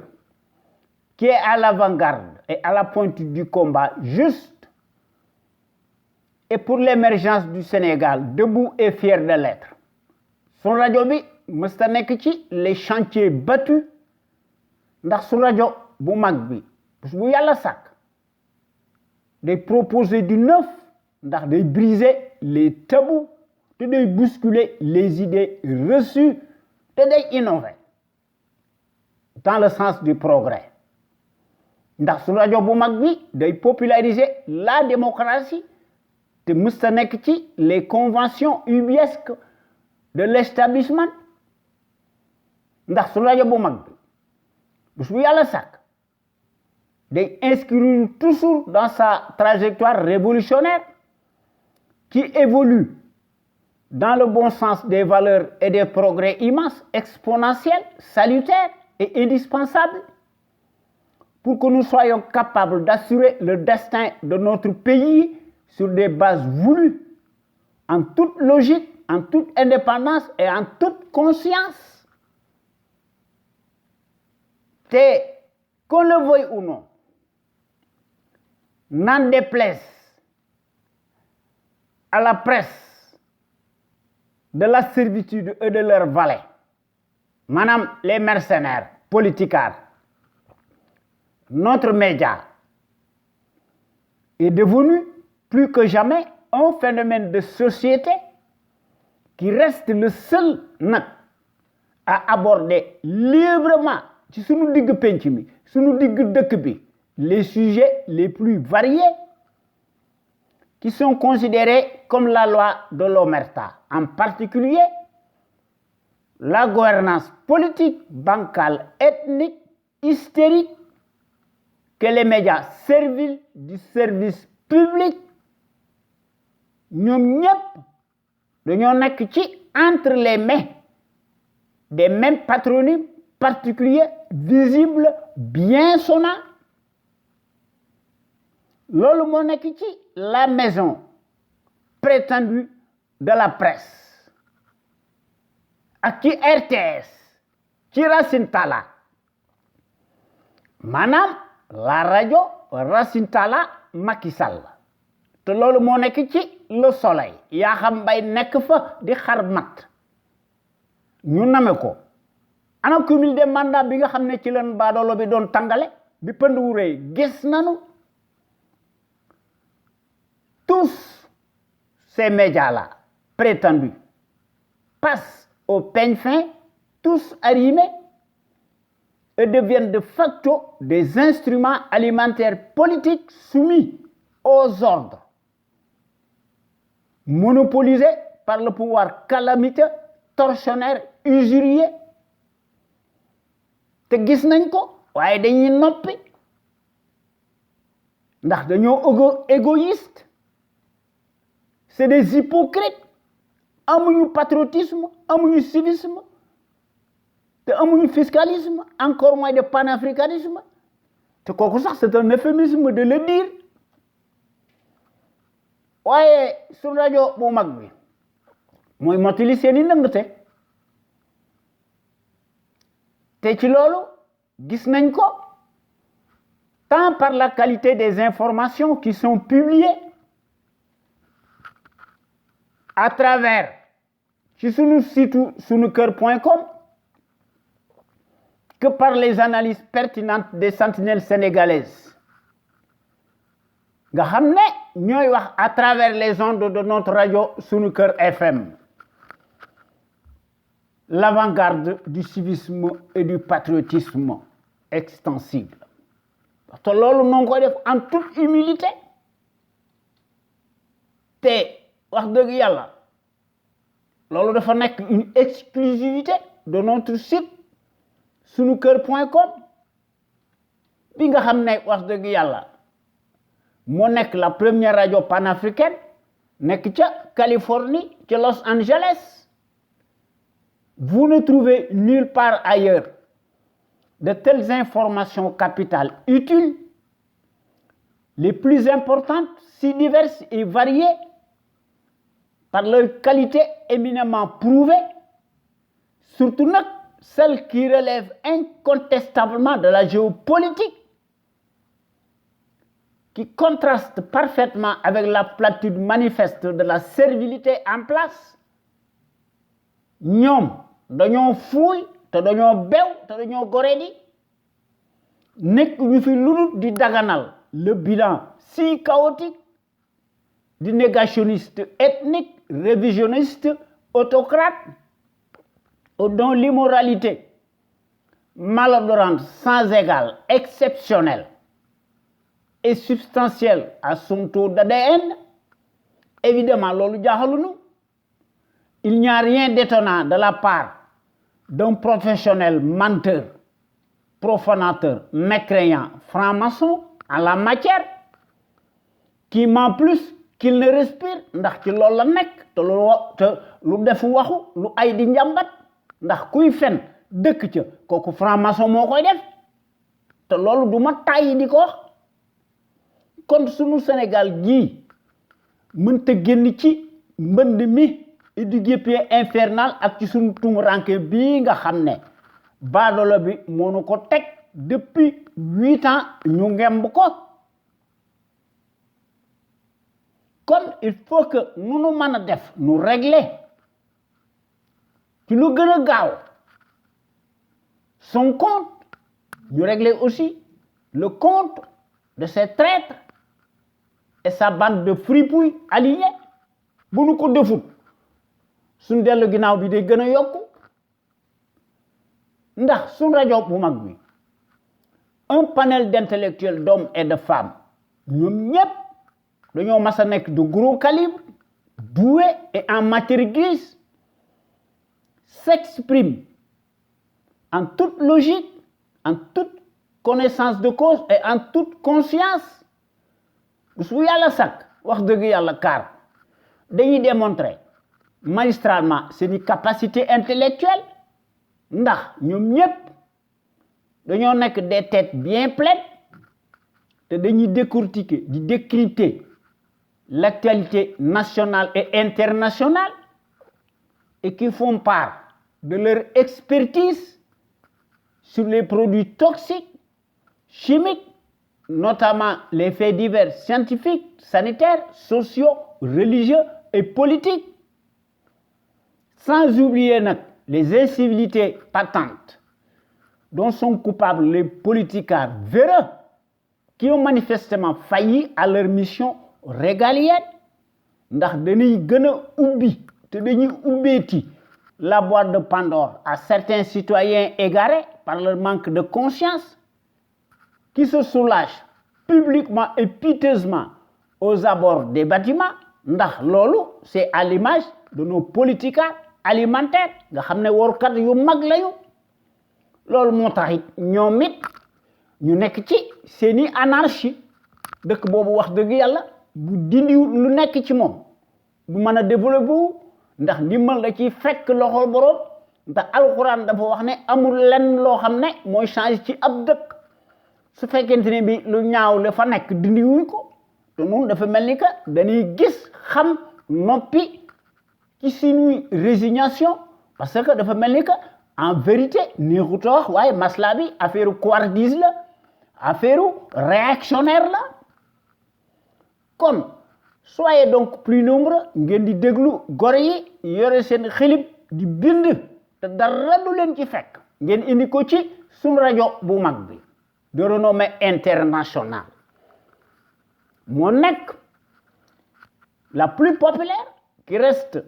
Speaker 1: qui est à l'avant-garde et à la pointe du combat juste, et pour l'émergence du Sénégal, debout et fier de l'être. Son radio bi mësta nekk ci les chantiers battus ndax su rajo bu mag bi bu yàlla sàkk day proposer du neuf ndax day briser les tabous te day bousculer les idées reçues te day innover dans le sens du progrès ndax su rajo bu mag bi day populariser la démocratie te mësta nekk ci les conventions ubiesques de l'établissement ndax su rajo bu mag bi bés bu yàlla sàkk day inscrire toujours dans sa trajectoire révolutionnaire qui évolue dans le bon sens des valeurs et des progrès immenses, exponentiels, salutaires et indispensables pour que nous soyons capables d'assurer le destin de notre pays sur des bases voulues, en toute logique, en toute indépendance et en toute conscience. Et qu'on le veuille ou non, n'en déplaise à la presse de la servitude et de leurs valets, madame les mercenaires, politicards, notre média est devenu plus que jamais un phénomène de société qui reste le seul à aborder librement ci sunu digg penc mi sunu digg dëkk bi les sujets les plus variés qui sont considérés comme la loi de l'omerta, en particulier la gouvernance politique, bancale, ethnique, hystérique que les médias serviles du service public ñoom ñëpp dañoo nekk ci entre les mains des mêmes patronymes particuliers, visibles, bien sonnants. Loolu moo nekk ci la maison prétendue de la presse ak ci RTS ci Racine Talla maanaam la rajo Racine Talla Macky Sall te loolu moo nekk ci Le Soleil yaa xam bay nekk fa di xar mat ñu name ko ana cumul de mandat bi nga xam ne ci leen baadoolo bi doon tàngale bi pënd wu rëy gis nanu tous ces médias-là prétendus passent au peigne fin, tous arrimés, et deviennent de facto des instruments alimentaires politiques soumis aux ordres, monopolisés par le pouvoir calamiteux, tortionnaire, usurier. te gis nañ ko waaye dañuy noppi ndax dañoo égoïste c'est des hypocrites amuñu patriotisme amuñu civisme te amuñu fiscalisme encore moins de panafricanisme te kooku sax c'est un euphémisme de le dire waaye su rajo bu mag bi mooy mottali seeni ndëngte te ci loolu gis nañ ko tant par la qualité des informations qui sont publiées à travers ci sunu site sunukër.com que par les analyses pertinentes des sentinelles sénégalaises nga xam ne ñooy wax à travers les ondes de notre radio Sunu Kër FM l'avant-garde du civisme et du patriotisme extensible te loolu noo ngi koy def en toute humilité te wax dëgg yàlla loolu dafa nekk une exclusivité de notre site sunukër.com bi nga xam ne wax dëgg yàlla moo nekk la première radio panafricaine nekk ca Californie ca Los Angeles. Vous ne trouvez nulle part ailleurs de telles informations capitales utiles, les plus importantes, si diverses et variées, par leur qualité éminemment prouvée, surtout celles qui relèvent incontestablement de la géopolitique, qui contraste parfaitement avec la platitude manifeste de la servilité en place. Ñoom dañoo fuuy te dañoo bew te dañoo goreedi nekk ñu fi ludul di daganal le bilan si chaotique du négationniste ethnique, révisionniste, autocrate, dont l'immoralité malodorante sans égal, exceptionnelle et substantielle à son taux d'ADN, évidemment, il n'y a rien d'étonnant de la part d'un professionnel menteur, profanateur, mécréant, franc-maçon en la matière, qui ment plus qu'il ne respire, ndax ci loolu la nekk te lu def waxu lu ay di njàmbat ndax kuy fen dëkk ca kooku franc-maçon moo koy def te loolu du ma tàyyi di ko wax kon sunu Sénégal gii mënta génn ci mbënd mi et du guêpier infernal ak ci sunu tumuranke bii nga xam ne baadoolo bi moo nu ko teg depuis 8 ans ñu ngemb ko comme il faut que nous nous def nous régler ci lu gën a gaaw son compte nous régler aussi le compte de ces traîtres et sa bande de fripouilles alignés bu nu ko defut suñ dellu ginnaaw bi day gën a yokku ndax suñ rajo bu mag bi un panel d'intellectuels d'hommes et de femmes ñoom ñépp dañoo mas a nekk de gros calibre doués et en matière grise s'expriment en toute logique, en toute connaissance de cause et en toute conscience su yàlla sàkk wax dëgg yàlla kaar dañuy démontrer magistralement seeni capacité intellectuelle ndax ñoom ñépp dañoo nekk des têtes bien pleines te dañuy décortiquer di décrypter l'actualité nationale et internationale et qui font part de leur expertise sur les produits toxiques, chimiques, notamment les faits divers scientifiques, sanitaires, sociaux, religieux et politiques. Sans oublier les incivilités patentes dont sont coupables les politiciens véreux qui ont manifestement failli à leur mission régalienne ndax dañuy gën a ubbi te dañuy ubbeeti la boîte de Pandore à certains citoyens égarés par leur manque de conscience qui se soulagent publiquement et piteusement aux abords des bâtiments ndax loolu c'est à l'image de nos politiciens alimentaires nga xam ne workat yu mag lañu loolu moo tax it ñoom it ñu nekk ci seeni anarchie dëkk boobu wax dëgg yàlla bu dindiwul lu nekk ci moom bu mën a développé wu ndax ndimbal da ciy fekk loxol borom ndax alxuraan dafa wax ne amul lenn loo xam ne mooy changé ci ab dëkk su fekkente ne bi lu ñaaw la fa nekk dindiwuñ ko te noonu dafa mel ni que dañuy gis xam noppi ci suñuy résignation parce que dafa mel ni que en vérité neexut a wax waaye masla bi affaire couardise la affaire réactionnaire la kon soyez donc plus nombreux ngeen di déglu gore yi yore seen xilib di bind te dara du leen ci fekk ngeen indi ko ci suñu rajo bu mag bi de renommée internationale moo nekk la plus populaire qui reste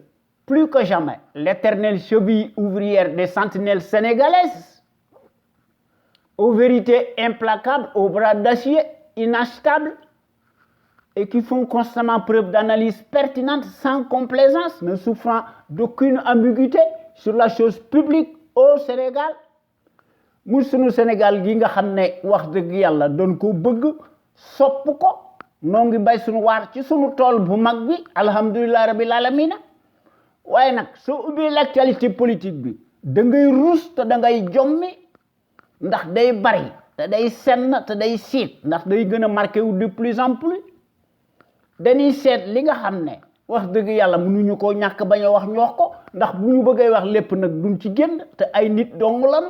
Speaker 1: plus que jamais l'éternelle cheville ouvrière des sentinelles sénégalaises aux vérités implacables, aux bras d'acier inachetables et qui font constamment preuve d'analyse pertinente sans complaisance, ne souffrant d'aucune ambiguïté sur la chose publique au Sénégal. Mu sunu Sénégal gi nga xam ne wax dëgg yàlla doon ko bëgg sopp ko noo ngi bay sunu waar ci sunu tool bu mag bi alhamdulilah rabbil alamina waaye nag soo ubbee l'actualité politique bi da ngay ruus te da ngay jommi ndax day bari te day senn te day siit ndax day gën a marqué wu de plus en plus dañuy seet li nga xam ne wax dëgg yàlla mënuñu ko ñàkk bañ a wax ñu wax ko ndax bu ñu bëggee wax lépp nag duñ ci génn te ay nit dong lan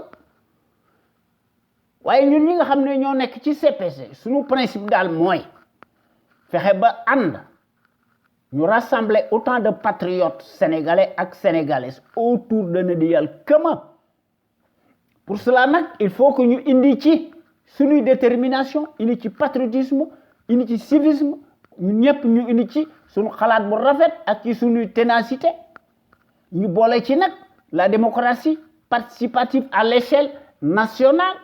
Speaker 1: waaye ñun ñi nga xam ne ñoo nekk ci CPC suñu principe daal mooy fexe ba ànd ñu rassembler autant de patriotes sénégalais ak sénégalaises autour d'un idéal commun pour cela nag il faut que ñu indi ci suñuy détermination indi ci patriotisme indi ci civisme ñun ñëpp ñu indi ci suñu xalaat bu rafet ak ci suñuy ténacité ñu boole ci nag la démocratie participative à l'échelle nationale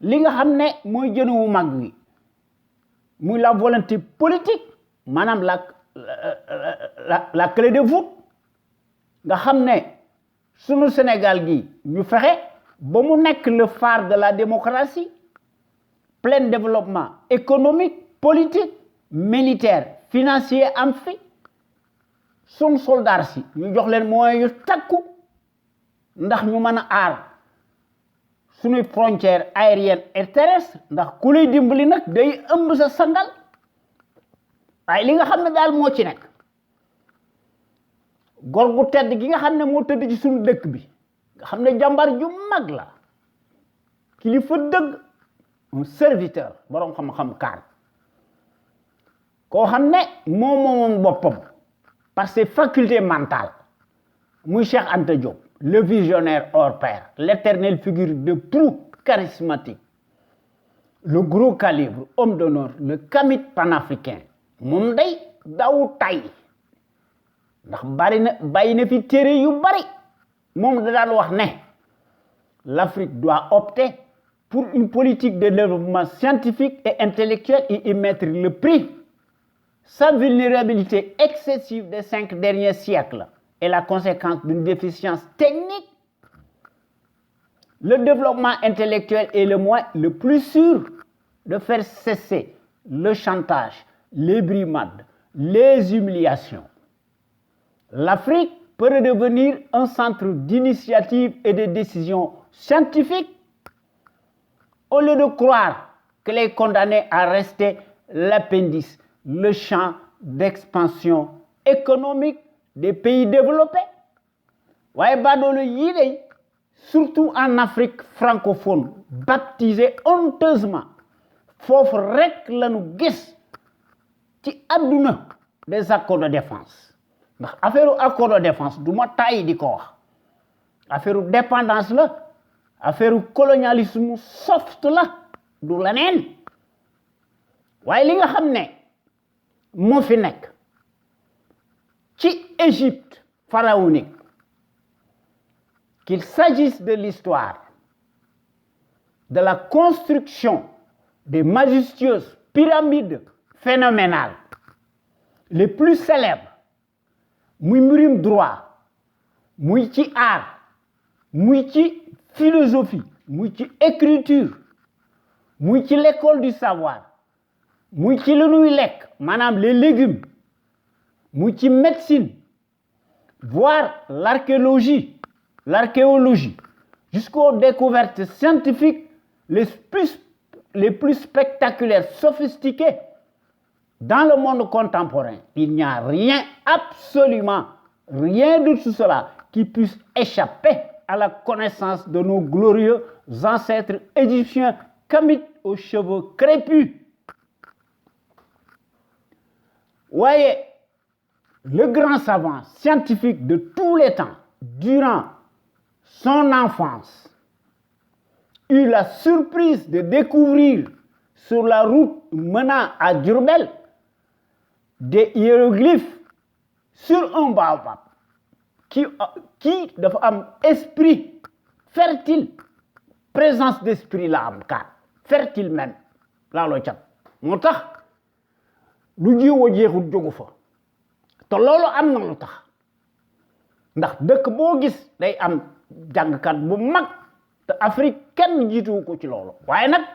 Speaker 1: li nga xam ne mooy jën wu mag wi muy la volonté politique maanaam la clé de voûte nga xam ne sunu Sénégal gi ñu fexe ba mu nekk le phare de la démocratie plein développement économique politique militaire financier am fi sunu soldats si ñu jox leen moyens yu takku ndax ñu mën a aar suñuy frontière aérienne et terrestre ndax ku lay dimbali nag day ëmb sa sandal waaye li nga xam ne daal moo ci nekk góor gu tedd gi nga xam ne moo tëdd ci suñu dëkk bi nga xam ne jàmbar ju mag la kilifa dëgg un serviteur boroom xam-xam kaar koo xam ne moo moomoon boppam par ses facultés mentales muy Cheikh Anta Diop le visionnaire hors pair, l'éternelle figure de proue charismatique, le gros calibre, homme d'honneur, le kamit panafricain, moom day daw tay ndax bàyyi na fi téere yu bari moom da daan wax ne l'Afrique doit opter pour une politique de développement scientifique et intellectuel et y mettre le prix. Sa vulnérabilité excessive des 5 derniers siècles est la conséquence d'une déficience technique. Le développement intellectuel est le moyen le plus sûr de faire cesser le chantage, les brimades, les humiliations. L'Afrique peut redevenir un centre d'initiative et de décision scientifique au lieu de croire qu'elle est condamnée à rester l'appendice, le champ d'expansion économique des pays développés. waaye baadoolo yii day surtout en Afrique francophone baptisée honteusement foofu rek lañu gis ci àdduna des accords de défense ndax affaire accord de défense du ma tàyyi di ko wax affaire dépendance la affaire colonialisme soft la du leneen waaye li nga xam ne moo fi nekk ci Égypte pharaonique, qu'il s'agisse de l'histoire, de la construction des majestueuses pyramides phénoménales, les plus célèbres, muy mbirum droit, muy ci art, muy ci philosophie, muy ci écriture, muy ci l'école du savoir, muy ci lu ñuy lekk, maanaam les légumes, muy ci médecine, voire l'archéologie, jusqu'aux découvertes scientifiques les plus spectaculaires, sophistiquées. Dans le monde contemporain, il n'y a rien, absolument rien de tout cela qui puisse échapper à la connaissance de nos glorieux ancêtres égyptiens kamites aux cheveux crépus. Voyez, le grand savant scientifique de tous les temps, durant son enfance, eut la surprise de découvrir sur la route menant à Diourbel des hiéroglyphes sur un baobab qui dafa am esprit fertile, présence d'esprit la am kat fertile même laaloo cat moo tax lu jiwoo jeexul jógu fa te loolu am na lu tax ndax dëkk boo gis day am jàngkat bu mag te Afrique kenn jiituwu ko ci loolu waaye nag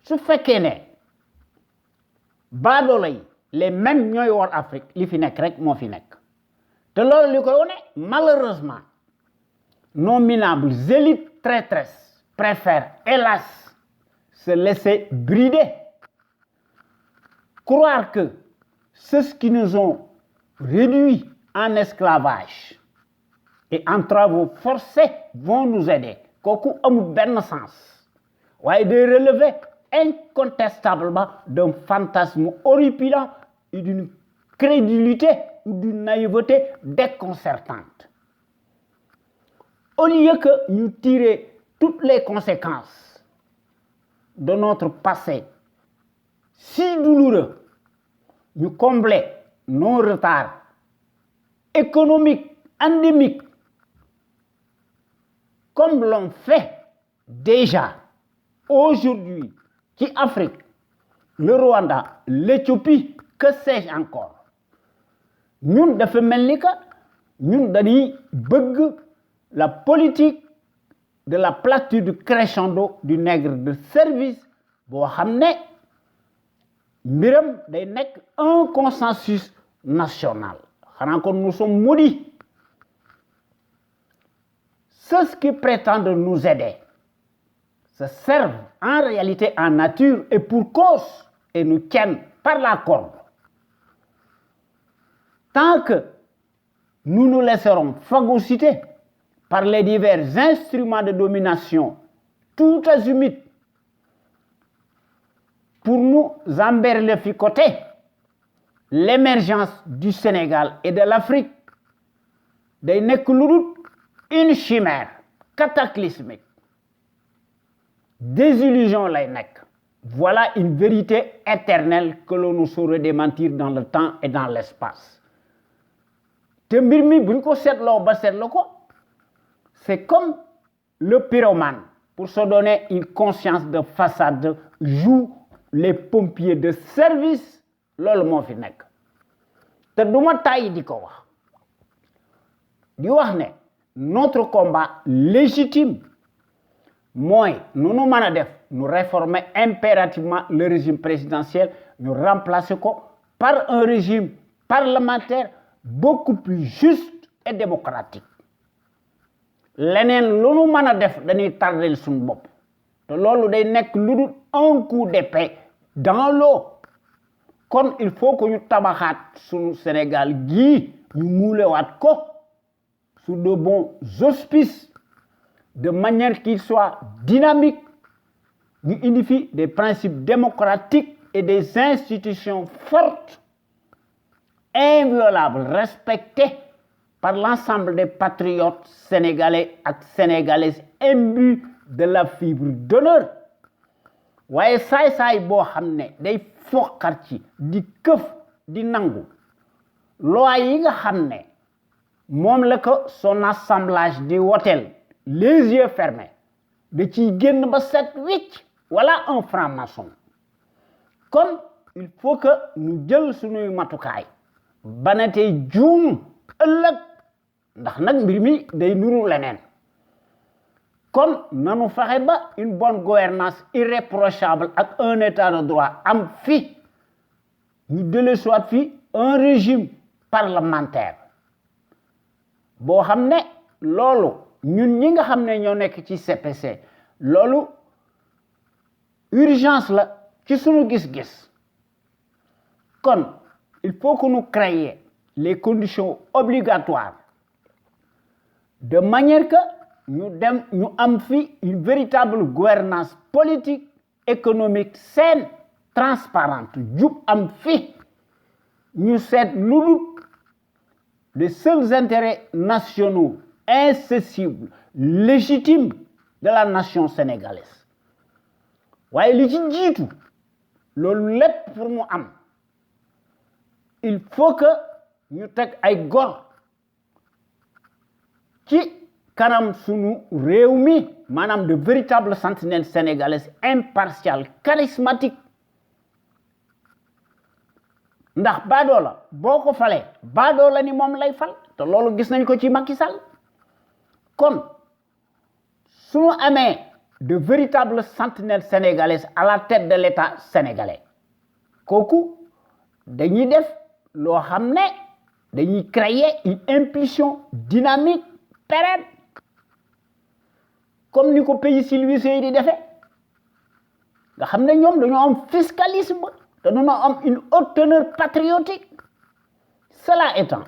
Speaker 1: su fekkee ne baadoola yi les mêmes ñooy war Afrique li fi nekk rek moo fi nekk te loolu li koy wone malheureusement nos minables élites traîtresses préfèrent hélas se laisser brider, croire que ceux qui nous ont réduits en esclavage et en travaux forcés vont nous aider. Kooku amul benn sens waaye de relever incontestablement d'un fantasme horripilant et d'une crédulité ou d'une naïveté déconcertante. Au lieu que nous tirer toutes les conséquences de notre passé si douloureux, nous combler nos retards économiques endémiques comme l'ont fait déjà aujourd'hui qui Afrique, le Rwanda, l'Éthiopie, que sais-je encore. Ñun dafa mel ni que ñun dañuy bëgg la politique de la platitude crescendo du nègre de service boo xam ne mbiram day nekk un consensus national. Xanaa kon nous sommes maudits. Ceux qui prétendent nous aider se servent en réalité en nature et pour cause et nous tiennent par la corde. Tant que nous nous laisserons phagocyter par les divers instruments de domination tout azimuts pour nous emberlificoter, l'émergence du Sénégal et de l'Afrique day nekk lu dul une chimère cataclysmique. Désillusion lay nekk. Voilà une vérité éternelle que l'on ne saurait démentir dans le temps et dans l'espace. Te mbir mi buñ ko seetloo ba seetlu ko, c'est comme le pyromane, pour se donner une conscience de façade, joue les pompiers de service, loolu moo fi nekk. Te duma tàyyi di ko wax. Di wax ne notre combat légitime mooy nu nu mën a def nous réformer impérativement le régime présidentiel, nous remplacer ko par un régime parlementaire beaucoup plus juste et démocratique. Leneen lu nu mën a def dañuy tardel suñu bopp te loolu day nekk lu dul un coup d'épée dans l'eau. Kon il faut que ñu tabaxaat suñu Sénégal gii ñu muulewaat ko sous de bons auspices, de manière qu'il soit dynamique, nous unifie des principes démocratiques et des institutions fortes, inviolables, respectées par l'ensemble des patriotes sénégalais et sénégalaises imbus de la fibre d'honneur. waaye saay-saay boo xam ne day foqar ci di këf di nangu loi yi nga xam ne moom la ko son assemblage di woteel les yeux fermés da ciy génn ba set wicc voilà un franc-maçon. Comme il faut que ñu jël suñuy matukaay banatee juum ëllëg ndax nag mbir mi day nuru leneen. Comme nanu fexe ba une bonne gouvernance irréprochable ak un état de droit am fi ñu dele soit fi un régime parlementaire boo xam ne loolu ñun ñi nga xam ne ñoo nekk ci CPC loolu urgence la ci sunu gis-gis. Kon il faut que nous créions les conditions obligatoires de manière que ñu am fi une véritable gouvernance politique économique saine transparente jub am fi ñu seet lu dul les seuls intérêts nationaux incessibles légitimes de la nation sénégalaise. waaye li ci jiitu loolu lépp pour mu am il faut que ñu teg ay góor ci kanam sunu réew mi maanaam de véritables sentinelles sénégalaises impartiales charismatiques. Ndax baadoola boo ko falee baadoola ni moom lay fal te loolu gis nañ ko ci Macky Sall. Kon suñu amee de véritables sentinelles sénégalaises à la tête de l'État sénégalais kooku dañuy def loo xam ne dañuy créer une impulsion dynamique pérenne comme ni ko pays civilisés yi di defee nga xam ne ñoom dañoo am fiscalisme nous avons une haute teneur patriotique. Cela étant,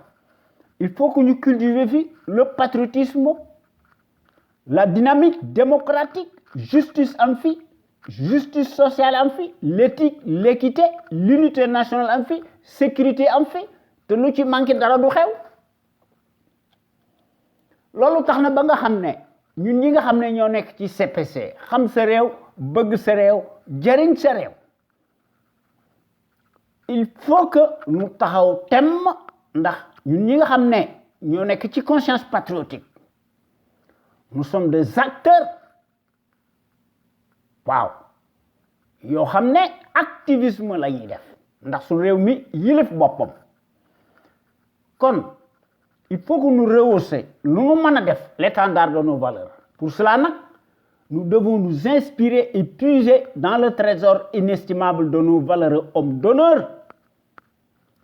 Speaker 1: il faut que nous cultivions le patriotisme, la dynamique démocratique, justice en fi, justice sociale en fi, l'éthique, l'équité, l'unité nationale en fi, sécurité en fi, te lu ci manqué dara du xew. Lolu taxna ba nga xamné ñun ñi nga xamné ñoo nekk ci CPC xam sa réew bëgg sa réew jariñ sa réew. Il faut que nous taxaw tem ndax ñun ñi nga xamné ñoo nekk ci conscience patriotique. Nous sommes des acteurs. Waaw. Yo xamné activisme lañuy def ndax su réew mi yilif bopam. Kon il faut que nous rehaussions l'étendard de nos valeurs. Pour cela, nous devons nous inspirer et puiser dans le trésor inestimable de nos valeurs hommes d'honneur.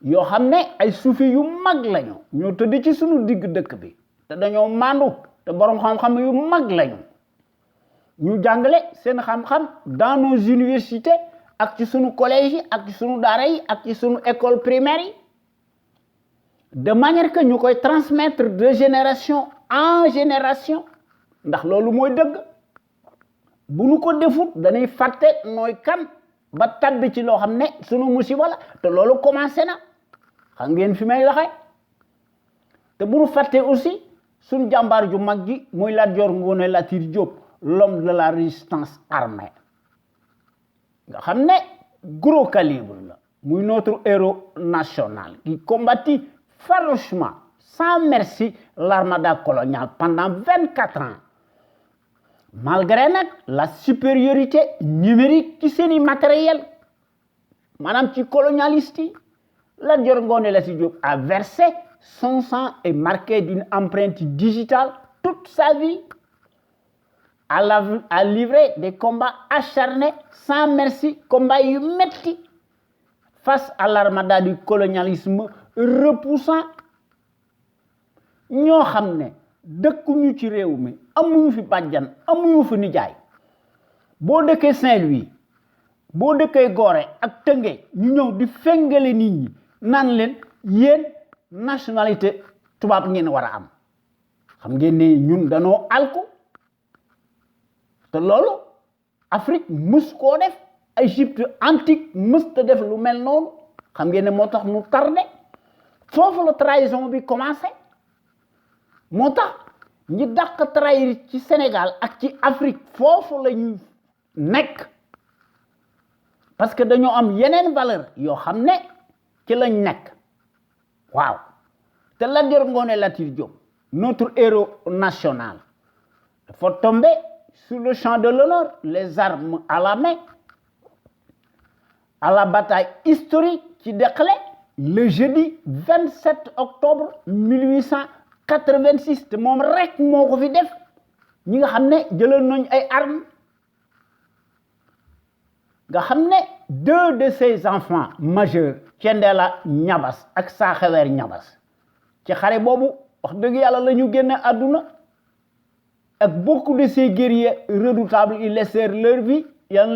Speaker 1: Yo xamné ay soufi yu mag lañu ñoo tëdd ci suñu digg dëkk bi té dañoo mandu té borom xam-xam yu mag lañu ñu jàngalé seen xam-xam dans nos universités ak ci suñu collège yi ak ci suñu daara yi ak ci suñu école primaire yi. De manière que nous pouvons transmettre de génération en génération. Ndax lolu moy deug. Bu ñu ko defut dañuy faté noy kan ba tabbi ci lo xamné suñu musiba la té lolu commencé na. Xam ngeen fi may waxé. Té bu ñu faté aussi suñu jambar ju mag ji moy Lat Dior Ngoné Latyr Diop, l'homme de la résistance armée. Nga xamné gros calibre la. Muy notre héros national qui combattit farouchement, sans merci, l'armada coloniale pendant 24 ans. Malgré la supériorité numérique qui s'est matérielle, Madame qui colonialiste, Lat Dior Ngoné Latyr Diop a versé son sang et marqué d'une empreinte digitale toute sa vie. A livré des combats acharnés, sans merci, combats metti face à l'armada du colonialisme repoussant. Ñoo xamné dëkkuñu ci réew mi amuñu fi bàjjan amuñu fi nijaay boo dëkkee Saint-Louis boo dëkkee Gorée ak Tëngéej ñu ñëw di fengale nit ñi naan leen yéen nationalité tubaab ngeen war a am xam ngeen ne ñun danoo alku te loolu Afrique mus koo def Égypte antique mus ta def lu mel noonu xam ngeen ne moo tax mu tardé foofu la trahison bi commencé moo tax ñi dàq trahir ci Sénégal ak ci Afrique foofu la ñu nekk parce que dañoo am yeneen valeur yoo xam ne ci lañ nekk waaw te Lat Dior Ngoné Latyr Diop notre héros national dafa tomber sur le champ de l'honneur les armes à la main à la bataille historique qui Derklé le jeudi 27 octobre 1886 te moom rek moo ko fi def ñi nga xam ne jëloon nañ ay armes nga xam ne deux de ses enfants majeurs Thiendella Niabass ak Saxewer Niabass ci xare boobu wax dëgg yàlla la ñu génne àdduna ak beaucoup de ces guerriers redoutables ils laissèrent leur vie yal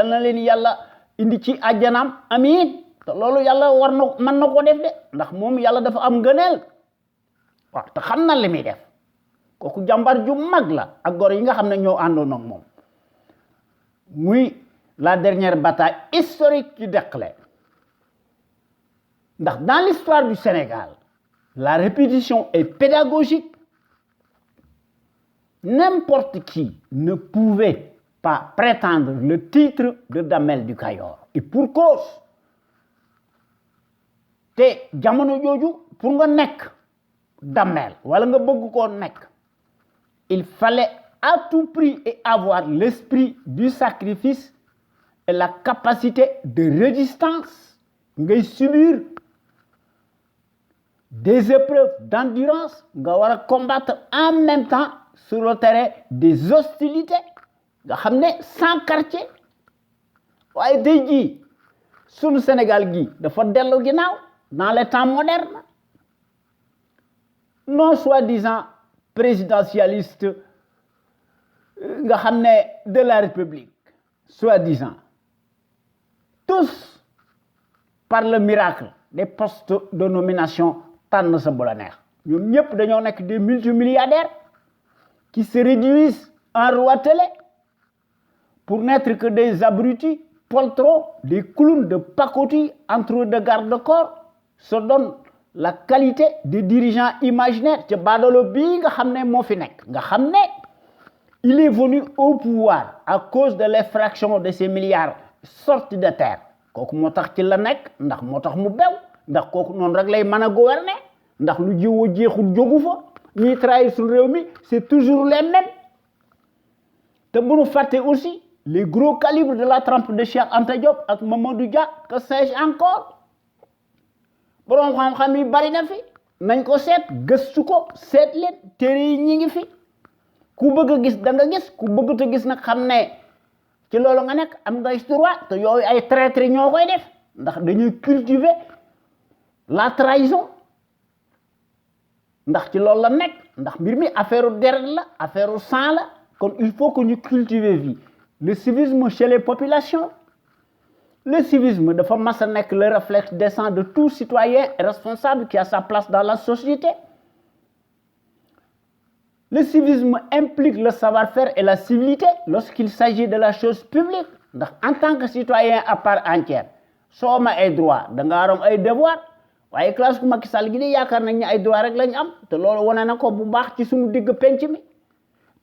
Speaker 1: na leen yàlla indi ci àjjanaam amiin te loolu yàlla war na mën na ko def de ndax moom yàlla dafa am ngëneel waaw te xam na li muy def kooku jàmbar ju mag la ak gor yi nga xam ne ñoo àndoon ak moom muy la dernière bataille historique qui Derklé ndax dans l'histoire du Sénégal la répétition est pédagogique. N'importe qui ne pouvait pas prétendre le titre de Damel du Kayor. Et pour cause, te jamono joju pour nga nek Damel wala nga bëgg ko nek, il fallait à tout prix et avoir l'esprit du sacrifice et la capacité de résistance. Ngay subir des épreuves d'endurance, nga wara combattre en même temps sur le terrain des hostilités, nga xamné sans quartier. Waye tay ji sunu Sénégal gi dafa dellu ginaaw dans les temps modernes. Non soi-disant présidentialiste nga xamné de la République, soi-disant. Tout tous par le miracle des postes de nomination tànn sa bu la neex ñoom ñëpp dañoo nekk des multimilliardaires qui se réduisent en roi télé pour n'être que des abrutis poltrons, des clowns de pacotille entre eux de garde-corps se donnent la qualité de dirigeants imaginaires ca baadoolo bii nga xam ne moo fi nekk nga xam ne il est venu au pouvoir à cause de l'effraction de ces milliards sortis de terre kooku moo tax ci la nekk ndax moo tax mu bew ndax kooku noonu rek lay mën a gouverner ndax lu jiwoo jeexul jógu fa ñiy trahir suñu réew mi c'est toujours les mêmes te bu ñu fàtte aussi les gros calibres de la trempe de Cheikh Anta Diop ak Mamadou Dia que sais-je encore borom xam-xam yi bari na fi nañ ko seet gëstu ko seet leen téere yi ñi ngi fi ku bëgg a gis da nga gis ku bëgg te gis nag xam ne ci loolu nga nekk am nga droit te yooyu ay traître ñoo koy def ndax dañuy cultiver la trahison ndax ci loolu la nekk ndax mbir mi affaire deret la affaire sang la kon il faut que ñu cultiver vie le civisme chez les populations le civisme dafa mas a nekk le réflexe décent de tout citoyen responsable qui a sa place dans la société le civisme implique le savoir-faire et la civilité lorsqu'il s'agit de la chose publique ndax en tant que citoyen à part entière soo am ay droit da nga am ay devoir waaye classe ku Macky Sall gi di yaakaar nañ ne ay droit rek lañ am te loolu wane na ko bu baax ci suñu digg penc mi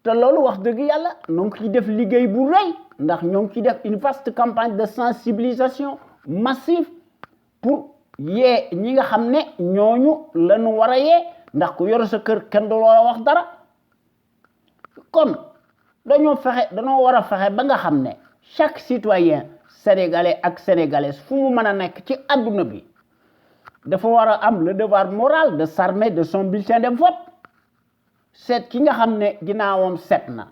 Speaker 1: te loolu wax dëgg yàlla ñoo ngi ciy def liggéey bu rëy ndax ñoo ngi ciy def une vaste campagne de sensibilisation massive pour yee ñi nga xam ne ñooñu lañu war a yee ndax ku yor sa kër kenn du la wax dara kon dañoo war a fexe ba nga xam ne chaque citoyen sénégalais ak sénégalaise fu mu mën a nekk ci adduna bi dafa war a am le devoir moral de s'armer de son bulletin de vote seet ki nga xam ne ginnaawam set na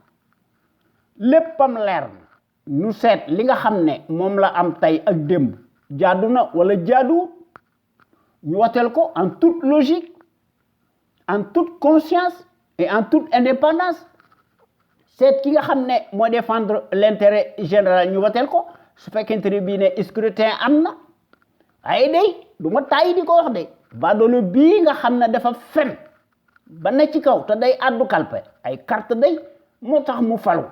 Speaker 1: léppam leer na ñu seet li nga xam ne moom la am tey ak démb jaadu na wala jaadu ñu woteel ko en toute logique en toute conscience et en toute indépendance seet ki nga xam ne moo défendre l'intérêt général ñu woteel ko su fekkente ne bii ne scrutin am na ay day du ma tàyyi di ko wax de baadoolo bii nga xam ne dafa fen ba ne ci kaw te day addu kalpe ay carte day moo tax mu falu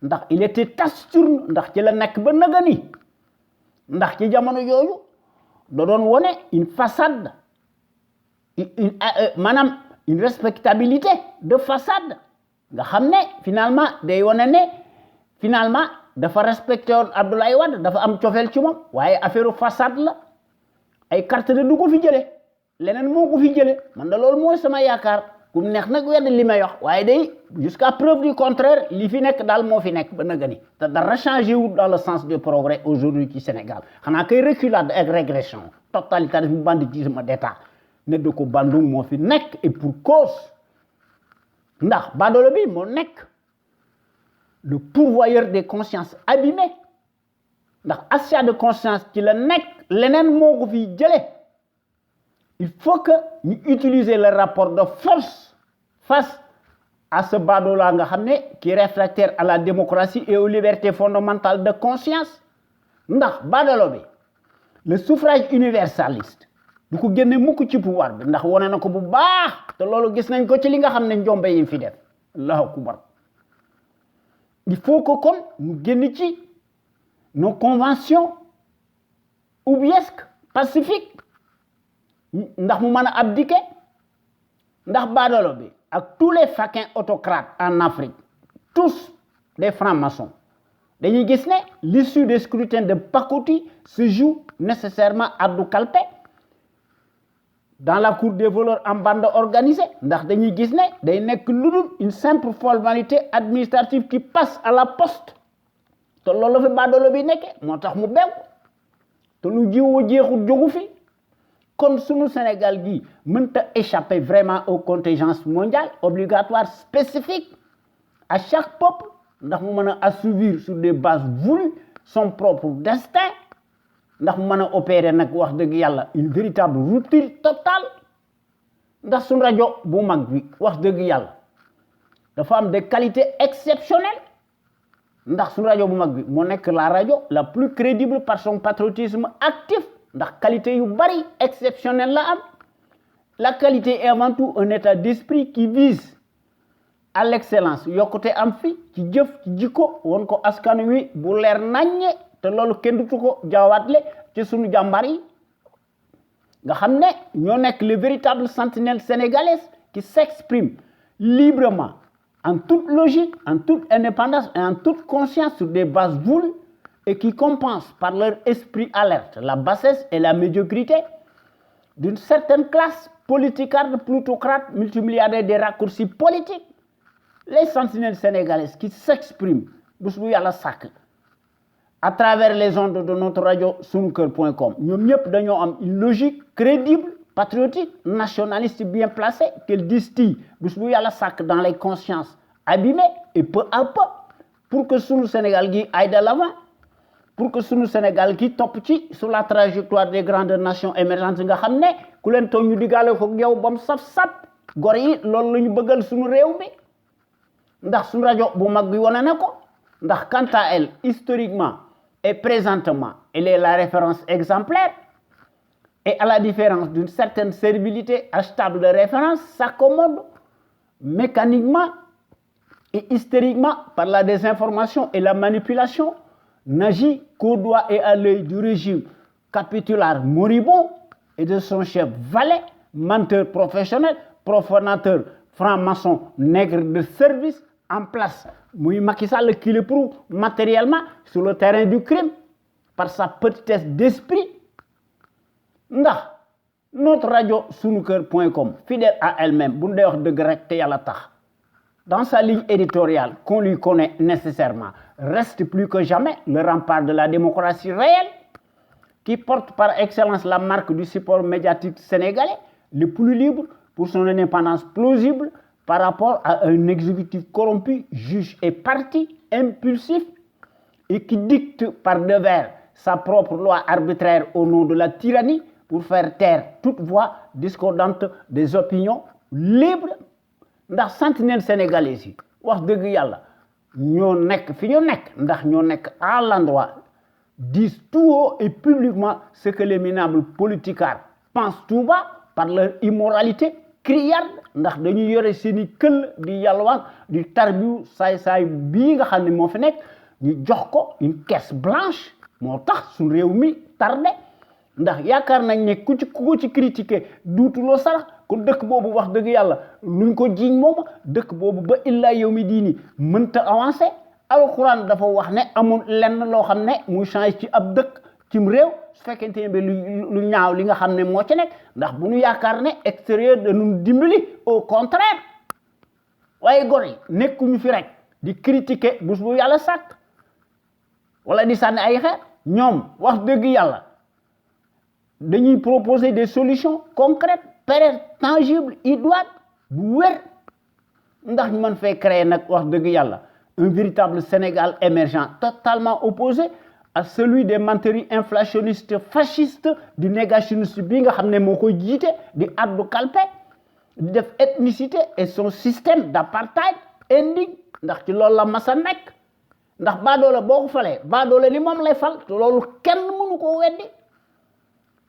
Speaker 1: ndax il était taciturne ndax ci la nekk ba nagani ndax ci jamono yooyu da doon wone une façade maanaam une respectabilité de façade nga xam ne finalement day wone ne finalement dafa respecté woon Abdoulaye Wade dafa am cofeel ci moom waaye affaire façade la ay carte de du ko fi jële leneen moo ko fi jële man da loolu mooy sama yaakaar ku mu neex nag wedd li may wax waaye day jusqu'à preuve du contraire li fi nekk daal moo fi nekk ba nagani te dara changé wul dans le sens du progrès aujourd'hui ci Sénégal xanaa kay reculade ak régression totalitarisme banditisme d'état ne de ko bandum moo fi nekk et pour cause ndax baadoolo bi moo nekk le pourvoyeur des consciences abîmées ndax achat de conscience ci la nekk leneen moo ko fi jële il faut que ñu utiliser le rapport de force face à ce baadoolo nga xam ne qui est réfractaire à la démocratie et aux libertés fondamentales de conscience ndax baadoolo bi le suffrage universaliste du ko génne mukk ci pouvoir bi ndax wane na ko bu baax te loolu gis nañ ko ci li nga xam ne njombe yi fi def allahu akbar il faut que kon ñu génn ci nos conventions oubliesques pacifiques ndax mu mën a abdiquer ndax baadoolo bi ak tous les faquins autocrates en Afrique tous des francs-maçons dañuy gis ne l'issue des scrutins de pacotille se joue nécessairement addu kalpe dans la cour des voleurs en bande organisée ndax dañuy gis ne day nekk lu dul une simple formalité administrative qui passe à la poste te loolu la fi baadoolo bi nekke moo tax mu bew te lu jiwoo jeexul jógu fi kon sunu Sénégal gi mënta échapper vraiment aux contingences mondiales obligatoires spécifiques à chaque peuple ndax mu mën a assouvir sur des bases voulues son propre destin ndax mu mën a opérer nag wax dëgg yàlla une véritable rupture totale ndax suñu rajo bu mag bi wax dëgg yàlla dafa am des qualités exceptionnelles ndax suñu rajo bu mag bi moo nekk la rajo la plus crédible par son patriotisme actif ndax qualité yu bari exceptionnelle la am. La qualité est avant tout un état d'esprit qui vise à l'excellence yokkute am fi ci jëf ci jikko won ko askan wi bu leer naññe te loolu kenn dutu ko jawaatle ci sunu jàmbaar yi nga xam ne ñoo nekk les véritables sentinelles sénégalaises qui s'expriment librement en toute logique, en toute indépendance et en toute conscience sur des bases voulues et qui compensent par leur esprit alerte la bassesse et la médiocrité d'une certaine classe politicarde, plutocrate, multimilliardaire des raccourcis politiques. Les sentinelles sénégalaises qui s'expriment à travers les ondes de notre radio sunuker.com. Nous avons une logique crédible, patriotique, nationaliste bien placée, qu'elle distille dans les consciences abîmées et peu à peu pour que le Sénégal aille de l'avant, pour que le Sénégal qui top sur la trajectoire des grandes nations émergentes nga xamné ku len togn ñu digalé ko yow bam saf sap gor yi loolu lañu bëggal suñu réew mi ndax suñu radio bu mag bi woné nako ndax quant à elle historiquement et présentement elle est la référence exemplaire et à la différence d'une certaine servilité achetable de référence s'accommode mécaniquement et hystériquement par la désinformation et la manipulation n'agit qu'au doigt et à l'œil du régime capitulaire moribond et de son chef valet, menteur professionnel, profanateur, franc-maçon, nègre de service en place. Mouy Macky Sall qui le prouve matériellement sur le terrain du crime par sa petitesse d'esprit. Notre radio sunuker.com, fidèle à elle-même, dans sa ligne éditoriale qu'on lui connaît nécessairement, reste plus que jamais le rempart de la démocratie réelle qui porte par excellence la marque du support médiatique sénégalais, le plus libre pour son indépendance plausible par rapport à un exécutif corrompu, juge et parti, impulsif et qui dicte par devers sa propre loi arbitraire au nom de la tyrannie pour faire taire toute voix discordante des opinions libres. Ndax sentinelle sénégalais yi wax deug yalla ñoo nek fi ñu nek ndax ñoo nek à l'endroit disent tout haut et publiquement ce que les minables politicards pensent tout bas par leur immoralité criarde ndax dañuy yoré seeni keul di yalwaan di tarbiu say bi nga xamné mo fi nek ñu jox ko une caisse blanche moo tax su réew mi tardé ndax yaakaar nañ ne ku ci critiquer duutuloo sarax kon dëkk boobu wax dëgg yàlla luñ ko jiiñ moom dëkk boobu ba illaa yow mi diini mënta avancer alxuraan dafa wax ne amul lenn loo xam ne muy change ci ab dëkk cim réew su fekkente ne lu ñaaw li nga xam ne moo ci nekk ndax bu ñu yaakaar ne extérieur dañu dimbali au contraire waaye gor yi nekkuñu fi rek di critiquer bés bu yàlla sàkk wala di sànni ay xeer ñoom wax dëgg yàlla dañuy proposer des solutions concrètes pérennes tangibles idoines bu wér ndax ñu mën fay créer nag wax dëgg yàlla un véritable Sénégal émergent totalement opposé à celui des menteries inflationnistes fascistes du négationniste bi nga xam ne moo koy jiite di addu kalpe di def ethnicité et son système d'apartheid indigne ndax ci loolu la masa nekk ndax baadoola boo ko falee baadoola ni moom lay fal te loolu kenn mënu ko weddi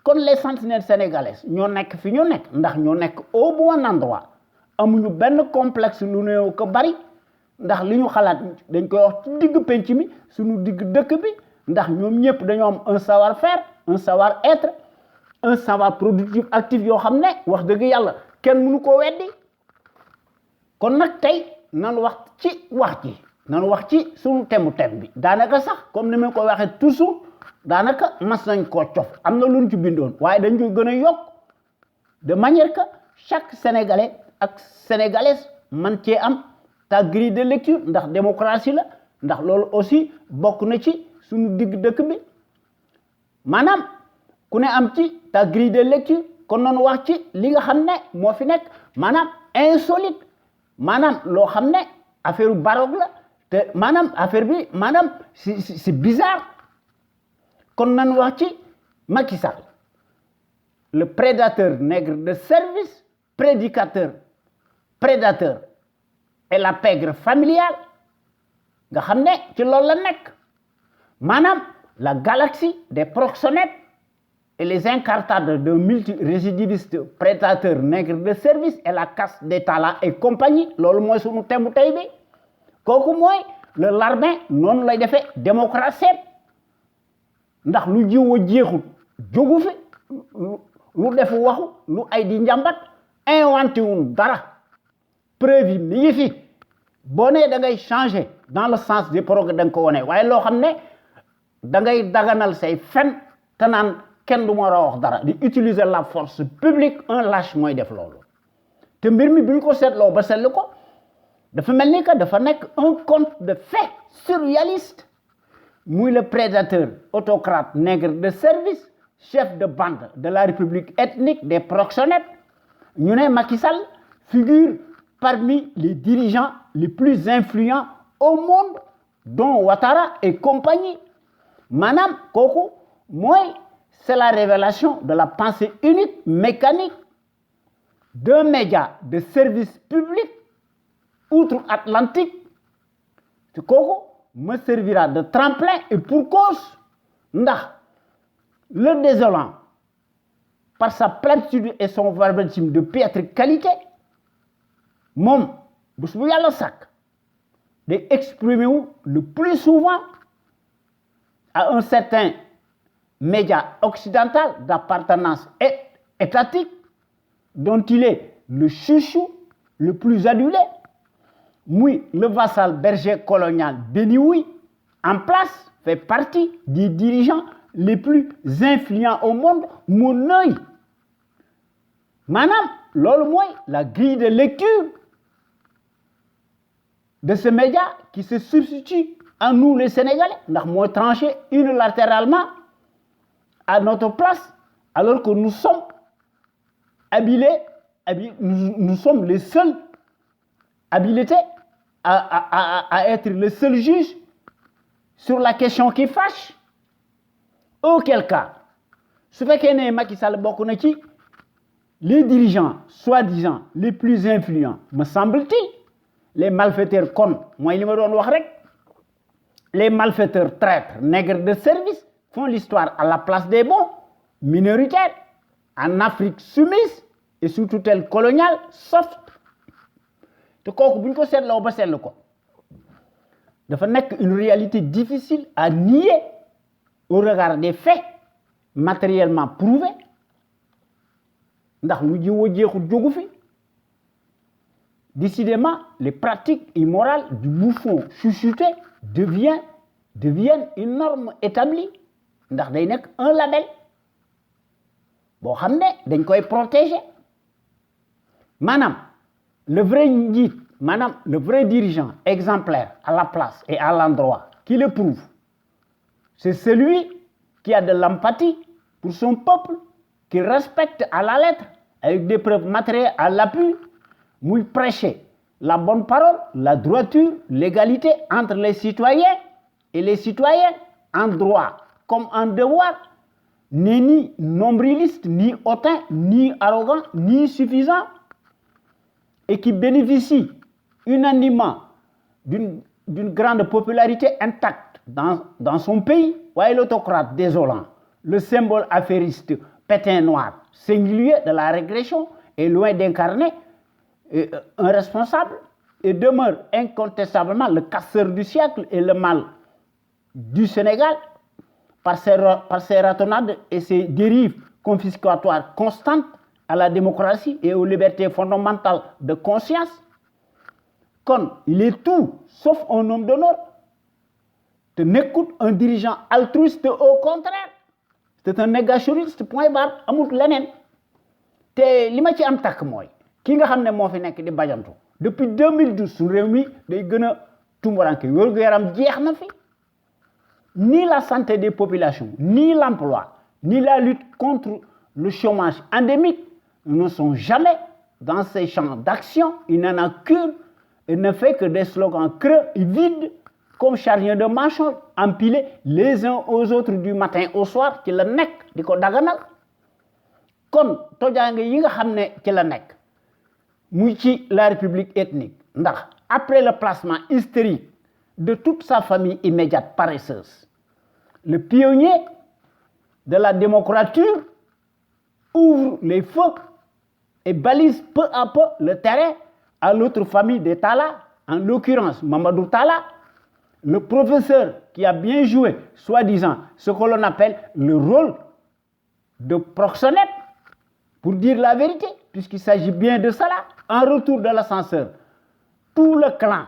Speaker 1: kon les sentinelles sénégalaises ñoo nekk fi ñu nekk ndax ñoo nekk au bon endroit amuñu benn complexe lu néew ko bari ndax li ñu xalaat dañ koy wax ci digg penc mi suñu digg dëkk bi ndax ñoom ñëpp dañoo am un savoir-faire un savoir-être un savoir productif actif yoo xam ne wax dëgg yàlla kenn mënu ko weddi kon nag tey nan wax ci suñu thème bi daanaka sax comme ni ma ko waxee toujours daanaka mas nañ koo cof am na luñ ci bindoon waaye dañ koy gën a yokk de manière que chaque sénégalais ak sénégalaise man cee am ta grille de lecture ndax démocratie la ndax loolu aussi bokk na ci suñu digg dëkk bi maanaam ku ne am ci ta grille de lecture kon noonu wax ci li nga xam ne moo fi nekk maanaam insolite maanaam loo xam ne affaire baroque la te maanaam affaire bi maanaam c'est bizarre kon nan wax ci Macky Sall le prédateur nègre de service prédicateur prédateur et la pègre familiale nga xam ne ci loolu la nekk maanaam la galaxie des proxénètes et les incartades de multirécidivistes prédateurs nègres de service et la caste des talents et compagnie loolu mooy sunu thème tey bi kooku mooy le larbin noonu lay defee démocratie ndax lu jiw a jeexul jógu fi lu def waxu lu ay di njàmbat inventé wun dara preuve yi mi ngi fi boo nee da ngay changer dans le sens des progrès da nga ko wone waaye loo xam ne da ngay daganal say fen te naan kenn du ma war a wax dara di utiliser la force publique un lâche mooy def loolu te mbir mi bi ñu ko seetloo ba seetlu ko dafa mel ni que dafa nekk un conte de fait surréaliste muy le prédateur autocrate nègre de service chef de bande de la république ethnique des proxénètes ñu ne Macky Sall figure parmi les dirigeants les plus influents au monde dont Ouattara et compagnie maanaam kooku mooy c'est la révélation de la pensée unique mécanique d'un média de service public outre-Atlantique te kooku me servira de tremplin et pour cause ndax le désolant par sa platitude et son verbatim de piètre qualité moom bés bu yàlla sàkk day exprimer wu le plus souvent à un certain média occidental d'appartenance étatique dont il est le chouchou le plus adulé muy le vassal berger colonial Benioui en place fait partie des dirigeants les plus influents au monde mon œil maanaam loolu mooy la grille de lecture de ce média qui se substitue à nous les Sénégalais ndax moo tranché unilatéralement à notre place alors que nous sommes nous sommes les seuls habilités à être le seul juge sur la question qui fâche auquel cas su fekkee ne Macky Sall bokk na ci les dirigeants soi-disant les plus influents me semble-t-il les malfaiteurs kon mooy li ma doon wax rek les malfaiteurs traîtres nègres de service font l'histoire à la place des bons minoritaires en Afrique soumise et sous tutelle coloniale soft te kooku bu ñu ko seetloo ba seetlu ko dafa nekk une réalité difficile à nier au regard des faits matériellement prouvés ndax lu jiw a jeexul jógu fi décidément les pratiques immorales du bouffon chuchoté deviennent une norme établie ndax day nekk un label boo xam ne dañ koy protéger maanaam le vrai njiit maanaam le vrai dirigeant exemplaire à la place et à l'endroit qui le prouve c'est celui qui a de l'empathie pour son peuple qu'il respecte à la lettre avec des preuves matérielles à l'appui muy prêcher la bonne parole la droiture l'égalité entre les citoyens et les citoyennes en droit comme en devoir n'est ni nombriliste ni hautain ni arrogant ni suffisant et qui bénéficie unanimement d'une grande popularité intacte dans son pays waaye l'autocrate désolant le symbole affairiste pétain noir singulier de la régression est loin d'incarner un responsable et demeure incontestablement le casseur du siècle et le mal du Sénégal par ses ratonnades et ses dérives confiscatoires constantes à la démocratie et aux libertés fondamentales de conscience kon il est tout sauf un homme d'honneur te nekkut un dirigeant altruiste au contraire c'est un négationniste point barre amut leneen te li ma ci am takk mooy ki nga xam ne moo fi nekk di bajantu depuis 2012 su réew mi day gën a tumuranke wér-gu-yaram jeex na fi ni la santé des populations ni l'emploi ni la lutte contre le chômage endémique ne sont jamais dans ces champs d'action il n'en a qu'une et ne fait que des slogans creux et vides comme charniers de manchons empilés les uns aux autres du matin au soir ci la nekk di ko daganal kon tojaange yi nga xam ne ci la nekk muy ci la république ethnique ndax après le placement hystérique de toute sa famille immédiate paresseuse. Le pionnier de la démocrature ouvre les feux et balise peu à peu le terrain à l'autre famille des Tala, en l'occurrence Mamadou Tala, le professeur qui a bien joué, soi-disant, ce que l'on appelle le rôle de proxénète, pour dire la vérité, puisqu'il s'agit bien de cela. En retour de l'ascenseur, tout le clan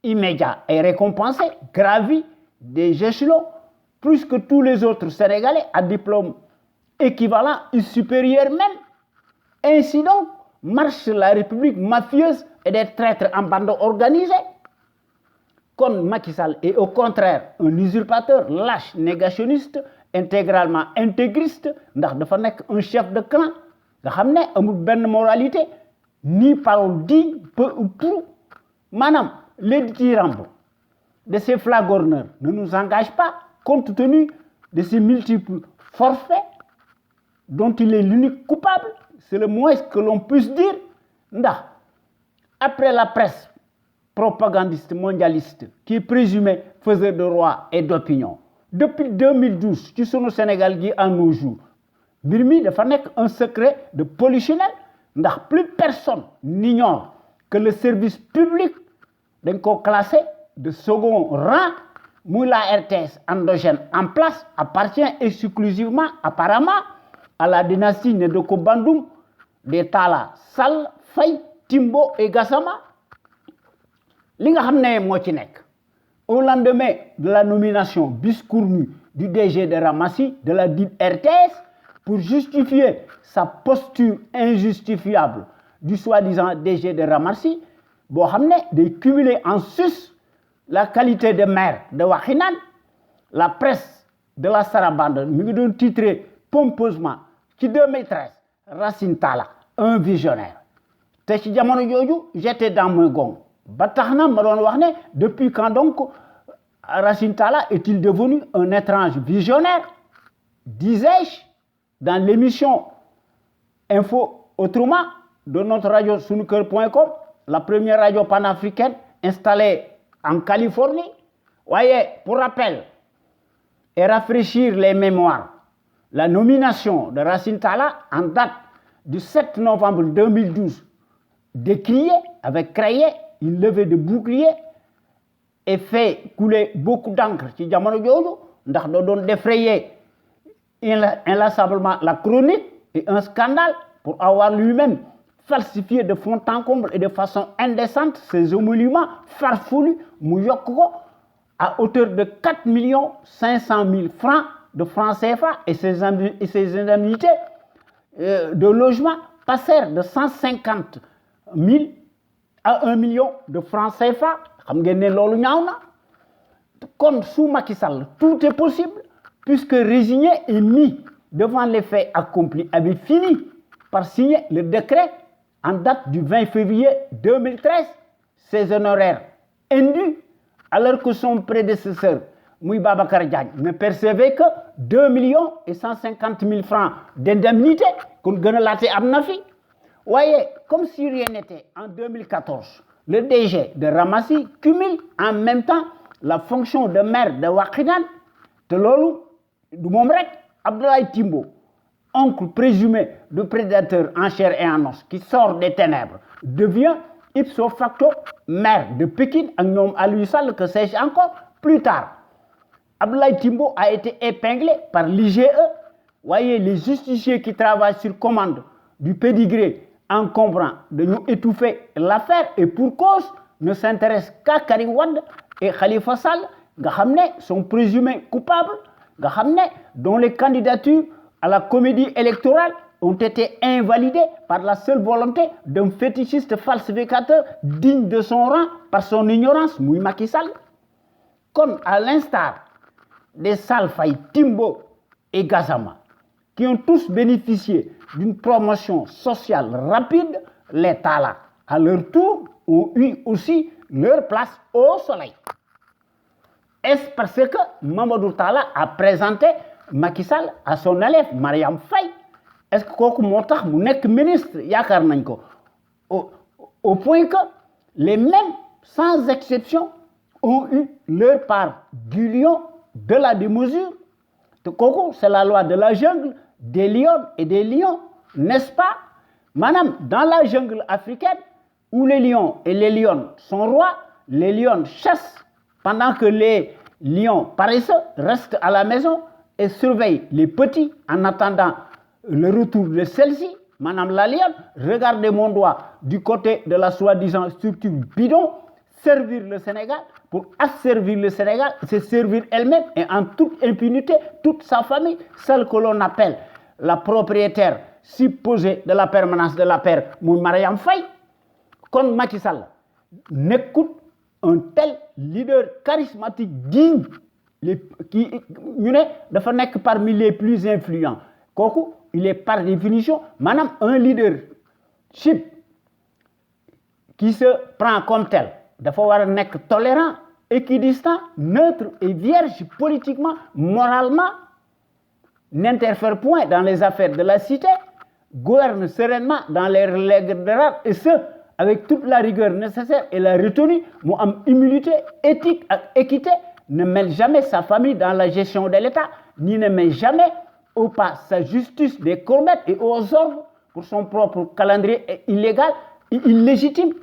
Speaker 1: immédiat est récompensé, gravi des échelons, plus que tous les autres Sénégalais à diplôme équivalent et supérieur même. Ainsi donc, marche la République mafieuse et des traîtres en bande organisée. Comme Macky Sall est au contraire un usurpateur, lâche, négationniste, intégralement intégriste, ndax dafa nekk un chef de clan nga xam ne amul benn moralité ni parole digne peu ou prou. Madame, les dithyrambiques de ces flagorneurs ne nous engagent pas compte tenu de ces multiples forfaits dont il est l'unique coupable. C'est le moins que l'on puisse dire. Ndax, après la presse propagandiste mondialiste qui est présumé faiseur de roi et d'opinion, depuis 2012 ci sunu Sénégal gi en nos jours mbir mi dafa nekk un secret de polichinelle ndax plus personne n'ignore que le service public dañ ko classé de second rang muy la RTS endogène en place appartient exclusivement apparemment à la dynastie Nedoko Bandoum des Talla Sall Faye Timbo et Gassama. Li nga xam ne moo ci nekk au lendemain de la nomination biscornue du DG de Ramassi de la dite RTS pour justifier sa posture injustifiable du soi-disant DG de Ramassi boo xam ne day cumuler en sus la qualité de maire de Wakhinane. La presse de la Sarabande mi ngi doon titré pompeusement ci 2013 Racine Talla un visionnaire te ci jamono jooju j'étais dans mon gong. ba tax na ma doon wax ne depuis quand donc Racine Talla est-il devenu un étrange visionnaire, disais-je dans l'émission Info Autrement de notre radio sunuker.com, la première radio panafricaine installée en Californie. Voyez, pour rappel et rafraîchir les mémoires, la nomination de Racine Talla en date du 7 novembre 2012 décriée avec craie une levée de bouclier et fait couler beaucoup d'encre ci jamono jooju ndax da doon défrayer inlassablement la chronique et un scandale pour avoir lui-même falsifié de fond en comble et de façon indécente ces émoluments farfelus mu yokk ko à hauteur de 4 500 000 francs de francs CFA et ses indemnités de logement passèrent de 150 000 à 1 million de francs CFA. Xam ngeen ne loolu ñaaw na kon sous Macky Sall tout est possible puisque résigné et mis devant les faits accomplis avait fini par signer le décret en date du 20 février 2013 ses honoraires indus alors que son prédécesseur muy Babacar Diagne ne percevait que 2 150 000 francs d'indemnité kon gën a laate am na fi. Voyez, comme si rien n'était, en 2014, le DG de Ramassi cumule en même temps la fonction de maire de Wakhinane. Te loolu du moom rek Abdoulaye Timbo, oncle présumé du prédateur en chair et en os qui sort des ténèbres, devient ipso facto maire de Pékin ak ñoom Aliou Sall, que sais-je encore. Plus tard, Abdoulaye Timbo a été épinglé par l'IGE. Voyez, les justiciers qui travaillent sur commande du pédigré encombrant de nous étouffer l'affaire et pour cause ne s'intéresse qu'à Karim Wade et Khalifa Sall nga xam ne sont présumés coupables nga xam ne dont les candidatures à la comédie électorale ont été invalidées par la seule volonté d'un fétichiste falsificateur digne de son rang par son ignorance muy Macky Sall. Comme à l'instar des Sall Faye, Timbo et Gassama qui ont tous bénéficié d'une promotion sociale rapide, les Talla, à leur tour, ont eu aussi leur place au soleil. Est-ce parce que Mamadou Talla a présenté Macky Sall à son élève Mariam Faye? Est-ce que kooku moo tax mu nekk ministre yaakaar nañ ko au point que les mêmes, sans exception, ont eu leur part du lion, de la démesure. C'est la loi de la jungle, des lions et des lions, n'est-ce pas? Madame, dans la jungle africaine, où les lions et les lionnes sont rois, les lions chassent, pendant que les lions paresseux restent à la maison et surveillent les petits en attendant le retour de celle-ci. Madame la lionne, regardez mon doigt du côté de la soi-disant structure bidon, servir le Sénégal. Pour asservir le Sénégal, c'est servir elle-même et en toute impunité, toute sa famille, celle que l'on appelle la propriétaire supposée de la permanence de la paix, Mariam Faye. Comme Macky Sall n'écoute un tel leader charismatique digne, qui est parmi les plus influents. Koko, il est par définition, madame, un leadership qui se prend comme tel. Il faut être tolérant, équidistant, neutre et vierge politiquement, moralement, n'interfère point dans les affaires de la cité, gouverne sereinement dans les règles de l'art, et ce, avec toute la rigueur nécessaire et la retenue, humilité, éthique et équité, ne mêle jamais sa famille dans la gestion de l'État, ni ne met jamais au pas sa justice des corbettes et aux ordres pour son propre calendrier illégal et illégitime.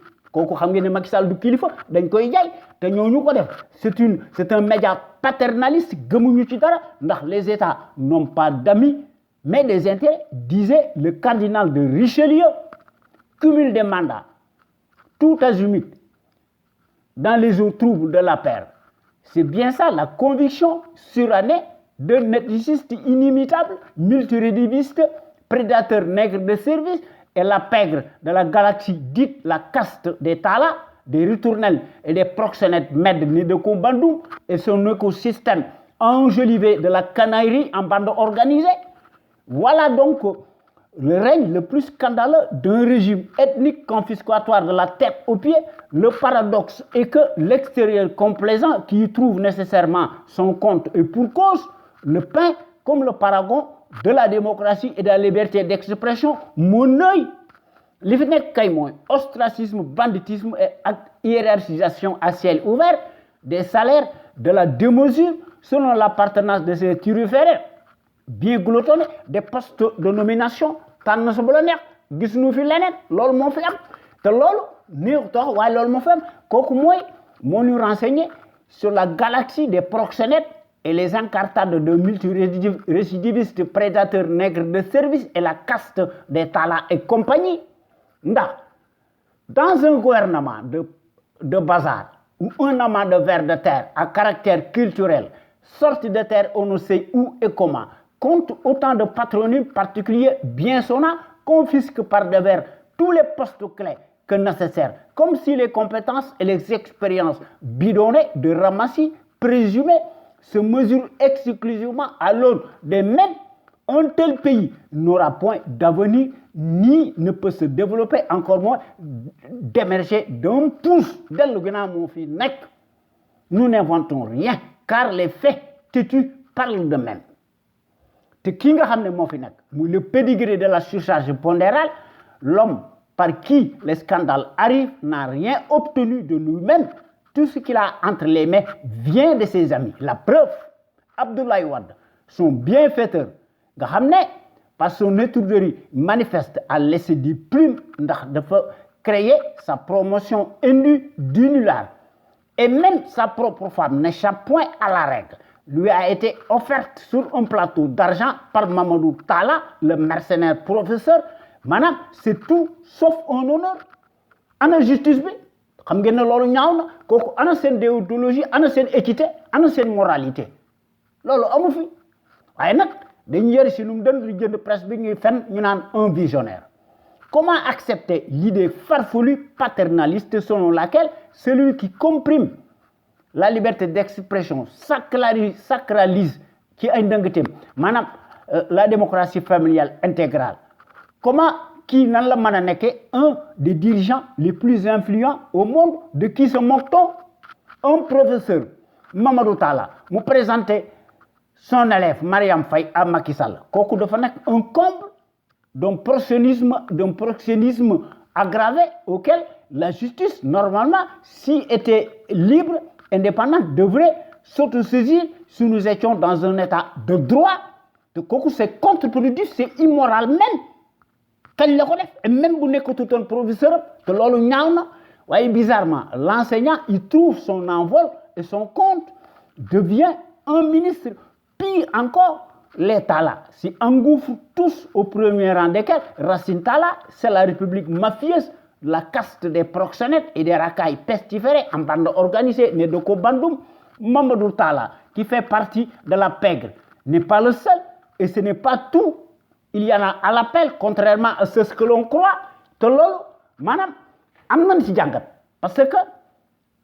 Speaker 1: C'est un média paternaliste. Les États n'ont pas d'amis, mais des intérêts, disait le cardinal de Richelieu. Cumul des mandats, tout azimut, dans les eaux troubles de la paix. C'est bien ça la conviction surannée d'un ethniciste inimitable, multirédiviste, prédateur nègre de service, et la pègre de la galaxie dite la caste des Tala, des ritournelles et des proxénètes Med de Kombandou et son écosystème enjolivé de la canaillerie en bande organisée. Voilà donc le règne le plus scandaleux d'un régime ethnique confiscatoire de la tête aux pieds. Le paradoxe est que l'extérieur complaisant qui y trouve nécessairement son compte et pour cause, le peint comme le paragon de la démocratie et de la liberté d'expression, mon œil, ostracisme, banditisme et hiérarchisation à ciel ouvert des salaires de la démesure selon l'appartenance de ces turiféraires, bien gloutonnés des postes de nomination, tant ce bolonnaire, gis-nous fi leneen, loolu moo fi am, te loolu néew tax waaye loolu moo fi am, kooku mooy moo ñu renseigné sur la galaxie des proxénètes et les incartades de multirécidivistes prédateurs nègres de service et la caste des Tala et compagnie. Dans un gouvernement de bazar ou un amas de vers de terre à caractère culturel, sorti de terre on ne sait où et comment, compte autant de patronymes particuliers bien sonnants, confisque par devers tous les postes clés que nécessaires, comme si les compétences et les expériences bidonnées de ramassis présumés se mesurent exclusivement à l'aune des mêmes. Un tel pays n'aura point d'avenir ni ne peut se développer, encore moins d'émerger d'un pouce. Nous n'inventons rien, car les faits têtus parlent d'eux-mêmes. Le pédigré de la surcharge pondérale, l'homme par qui les scandales arrivent n'a rien obtenu de lui-même. Tout ce qu'il a entre les mains vient de ses amis. La preuve, Abdoulaye Wade, son bienfaiteur, par son étourderie manifeste à laisser des plumes de créer sa promotion indue du nulard. Et même sa propre femme n'échappe point à la règle. Lui a été offerte sur un plateau d'argent par Mamadou Tala, le mercenaire professeur. Madame, c'est tout sauf un honneur. Ana justice bi, xam ngeen ne loolu ñaaw na, kooku ana seen déontologie, ana seen équité, ana seen moralité. Loolu amu fi. Waaye nag dañu yori si nu mu dën di jënd presse bi ñuy fen ñu naan un visionnaire. Comment accepter l'idée farfelue paternaliste selon laquelle celui qui comprime la liberté d'expression sacralise qui est la démocratie familiale intégrale? Comment qui n'a la mananeke un des dirigeants les plus influents au monde, de qui se moque-t-on? Un professeur, Mamadou Tala, me présentait son élève Mariam Faye à Macky Sall. Kooku dafa nekk un comble d'un proxénétisme aggravé auquel la justice, normalement, si était libre, indépendante devrait s'autosaisir si nous étions dans un état de droit. De kooku c'est contre-productif, c'est immoral même. Kañ la ko def et même bu nekkutoon professeur te loolu ñaaw na waaye bizarrement l'enseignant il trouve son envol et son compte devient un ministre. Pire encore, les Talla s'y engouffrent tous au premier rang desquels Racine Talla, c'est la république mafieuse, la caste des proxénètes et des racailles pestiférés en bande organisée, né de Kobandoum. Mamadou Talla, qui fait partie de la pègre, n'est pas le seul et ce n'est pas tout. Il y en a à l'appel, contrairement à ce que l'on croit. Te loolu maanaam am nañ ci jàngat parce que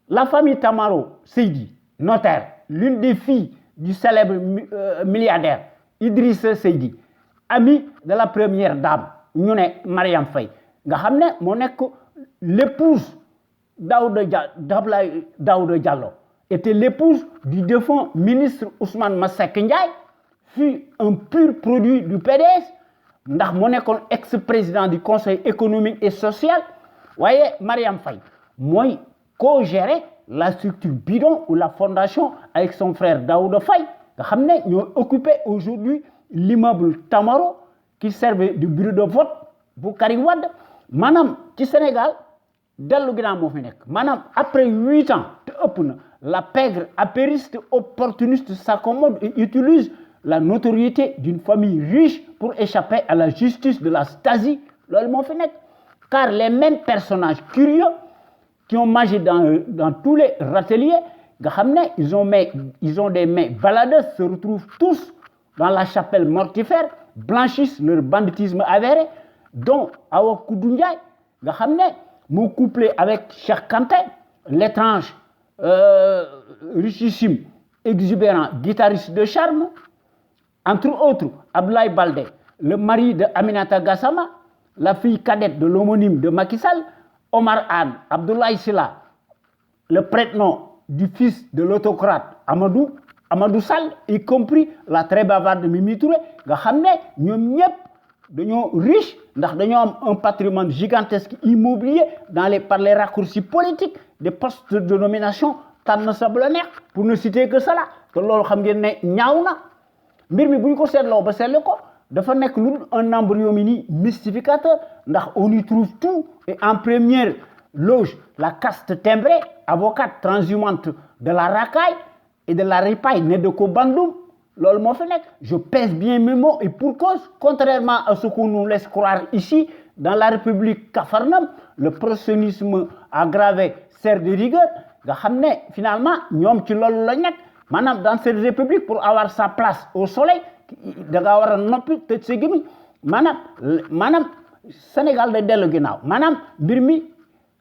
Speaker 1: la famille Tamaro Seydi, notaire, l'une des filles du célèbre milliardaire Idrissa Seydi, amie de la première dame ñu ne Mariam Faye nga xam ne moo nekk l'épouse Daouda Diallo était l'épouse du défunt ministre Ousmane Masseck Ndiaye, fut un pur produit du PDS ndax moo nekkoon ex-président du conseil économique et social. Voyez, Mariam Faye mooy co-gérer la structure bidon ou la fondation avec son frère Daouda Faye nga xam ne ñoo occupé aujourd'hui l'immeuble Tamaro qui servait de bureau de vote bu Karim Wade. Maanaam ci Sénégal dellu ginnaaw moo fi nekk maanaam après 8 ans te ëpp na la pègre apériste opportuniste s'accommode et utilise la notoriété d'une famille riche pour échapper à la justice de la Stasi. Loolu moo fi nekk car les mêmes personnages curieux qui ont mangé dans tous les râteliers nga xam ne ils ont des mains baladeuses se retrouvent tous dans la chapelle mortifère, blanchissent leur banditisme avéré, dont Awa Koudou Ndiaye nga xam ne moo couplé avec Cheikh Kanté, l'étrange richissime exubérant guitariste de charme, entre autres Abdoulaye Baldé, le mari de Aminata Gassama, la fille cadette de l'homonyme de Macky Sall, Omar Anne, Abdoulaye Sylla, le prête-nom du fils de l'autocrate Amadou Sall, y compris la très bavarde Mimi Touré nga xam ne ñoom ñëpp dañoo riche ndax dañoo am un patrimoine gigantesque immobilier par les raccourcis politiques des postes de nomination tànn sa bu la neex pour ne citer que cela. te loolu xam ngeen ne ñaaw na mbir mi bu ñu ko seetloo ba seetlu ko dafa nekk lu un embryomini mystificateur ndax on y trouve tout et en première loge la caste timbrée, avocate transhumante de la racaille et de la ripaille née de Kobandoum. Loolu moo fi nekk je pèse bien mes mots et pour cause, contrairement à ce qu'on nous laisse croire ici dans la République Capharnaüm, le prosélytisme aggravé sert de rigueur nga xam ne finalement ñoom ci loolu la nekk maanaam dans cette république pour avoir sa place au soleil da ngaa war a noppi tëj sa gémmiñ maanaam Sénégal day dellu ginnaaw maanaam mbir mi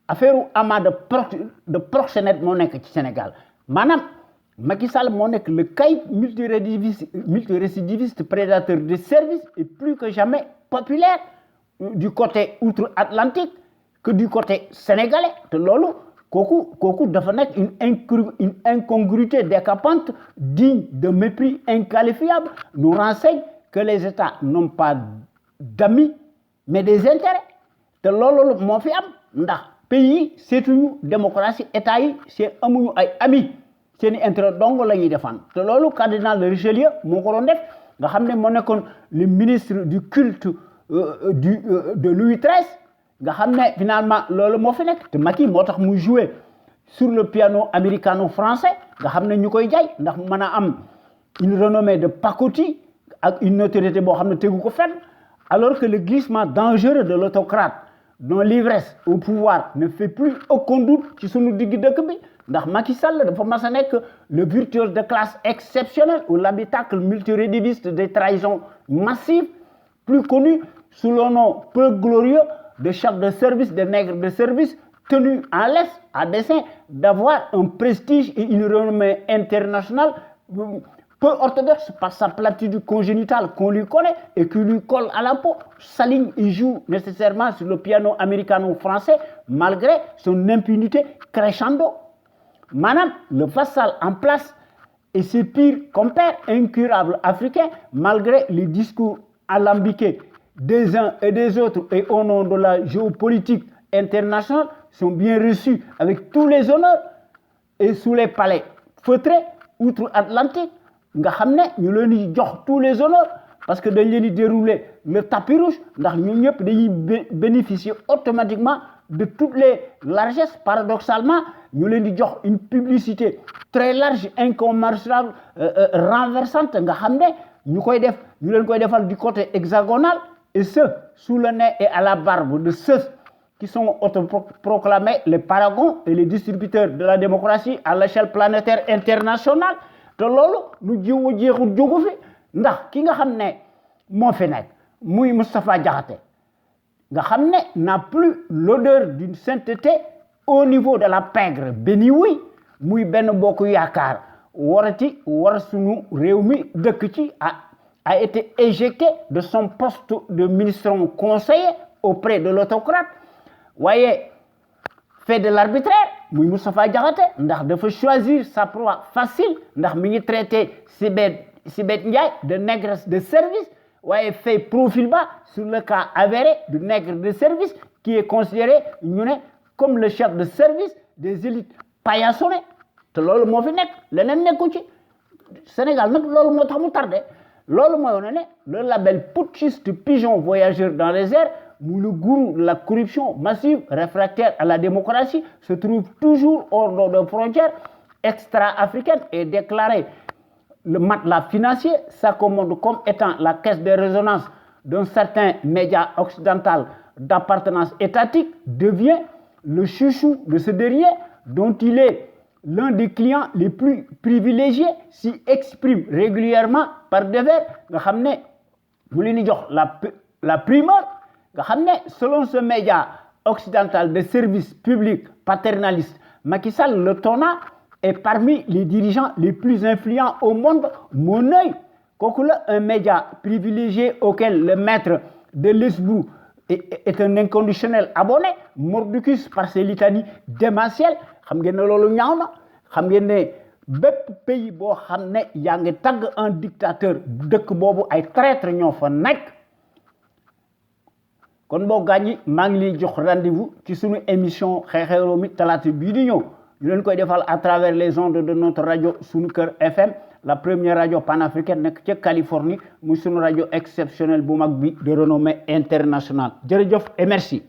Speaker 1: affaire ama de proxénète moo nekk ci Sénégal maanaam Macky Sall moo nekk le caïd multirécidiviste prédateur de services et plus que jamais populaire du côté outre-Atlantique que du côté sénégalais te loolu kooku dafa nekk une incongruité décapante digne de mépris inqualifiable nous renseigne que les États n'ont pas d'amis mais des intérêts te loolu moo fi am ndax pays yi seetuñu démocratie État yi amuñu ay amis seeni intérêt dong la ñuy défendre te loolu cardinal de Richelieu moo ko doon def nga xam ne moo nekkoon le ministre du culte de Louis XIII nga xam ne finalement loolu moo fi nekk te Macky moo tax mu jouer sur le piano américano-français nga xam ne ñu koy jaay ndax mën a am une renommée de pacotille ak une notoriété boo xam ne tegu ko fenn alors que le glissement dangereux de l'autocrate dont l'ivresse au pouvoir ne fait plus aucun doute ci sunu digg dëkk bi ndax Macky Sall dafa mas a nekk le virtuose de classe exceptionnel ou l'habitacle multirécidiviste des trahisons massives plus connu sous le nom peu glorieux de chef de service, de nègre de service, tenu en laisse à dessein d'avoir un prestige et une renommée internationale peu orthodoxe par sa platitude congénitale qu'on lui connaît et qui lui colle à la peau, s'aligne et joue nécessairement sur le piano américano-français malgré son impunité crescendo. Madame, le vassal en place et ses pires compères incurables africains malgré les discours alambiqués des uns et des autres et au nom de la géopolitique internationale sont bien reçus avec tous les honneurs et sous les palais feutrés outre-Atlantique nga xam ne ñu leen di jox tous les honneurs parce que dañ leen di dérouler le tapis rouge ndax ñun ñëpp dañuy bénéficier automatiquement de toutes les largesses. Paradoxalement ñu leen di jox une publicité très large, incommensurable, renversante nga xam ne ñu koy def ñu leen koy defal du côté hexagonal, et ce sous le nez et à la barbe de ceux qui sont autoproclamés les paragons et les distributeurs de la démocratie à l'échelle planétaire internationale. te loolu lu jiw a jeexul jógu fi ndax ki nga xam ne moo fi nekk muy Moustapha Diakhaté nga xam ne n'a plus l'odeur d'une sainteté au niveau de la pègre béni wuy muy benn bokk yaakaar warati war sunu réew mi dëkk ci a été éjecté de son poste de ministre conseiller auprès de l'autocrate. Voyez, fait de l'arbitraire muy Moustapha Diakhaté ndax dafa choisir sa proie facile ndax mi ngi traité Sibeth Ndiaye de nègre de service. Voyez, fait profil bas sur le cas avéré du nègre de service qui est considéré comme le chef de service des élites paillassonnées. te loolu moo fi nekk leneen nekku ci Sénégal nag loolu moo tax mu tardé loolu mooy wane ne le label putschiste pigeon voyageur dans les airs, où le gourou de la corruption massive réfractaire à la démocratie se trouve toujours hors de frontières extra-africaines et déclaré le matelas financier s'accommode comme étant la caisse de résonance d'un certain média occidental d'appartenance étatique, devient le chouchou de ce dernier dont il est l'un des clients les plus privilégiés, s'y exprime régulièrement par devers nga xam ne mu leen di jox la primeur nga xam ne selon ce média occidental de service public paternaliste, Macky Sall le tona est parmi les dirigeants les plus influents au monde. Mon œil kooku la un média privilégié auquel le maître de l'esbou est un inconditionnel abonné, mordicus par ses litanies démentielles. xam ngeen ne loolu ñaaw na xam ngeen ne bépp pays boo xam ne yaa ngi tagg un dictateur dëkk boobu ay traître ñoo fa nekk. kon boo gaañi maa ngi leen jox rendez-vous ci sunu émission xew-xew réew mi talaata bii di ñëw ñu leen koy defal à travers les ondes de notre radio Sunu Kër FM, la première radio panafricaine nekk ca Californie muy sunu rajo exceptionnelle bu mag bi de renommée internationale. Jërëjëf et merci.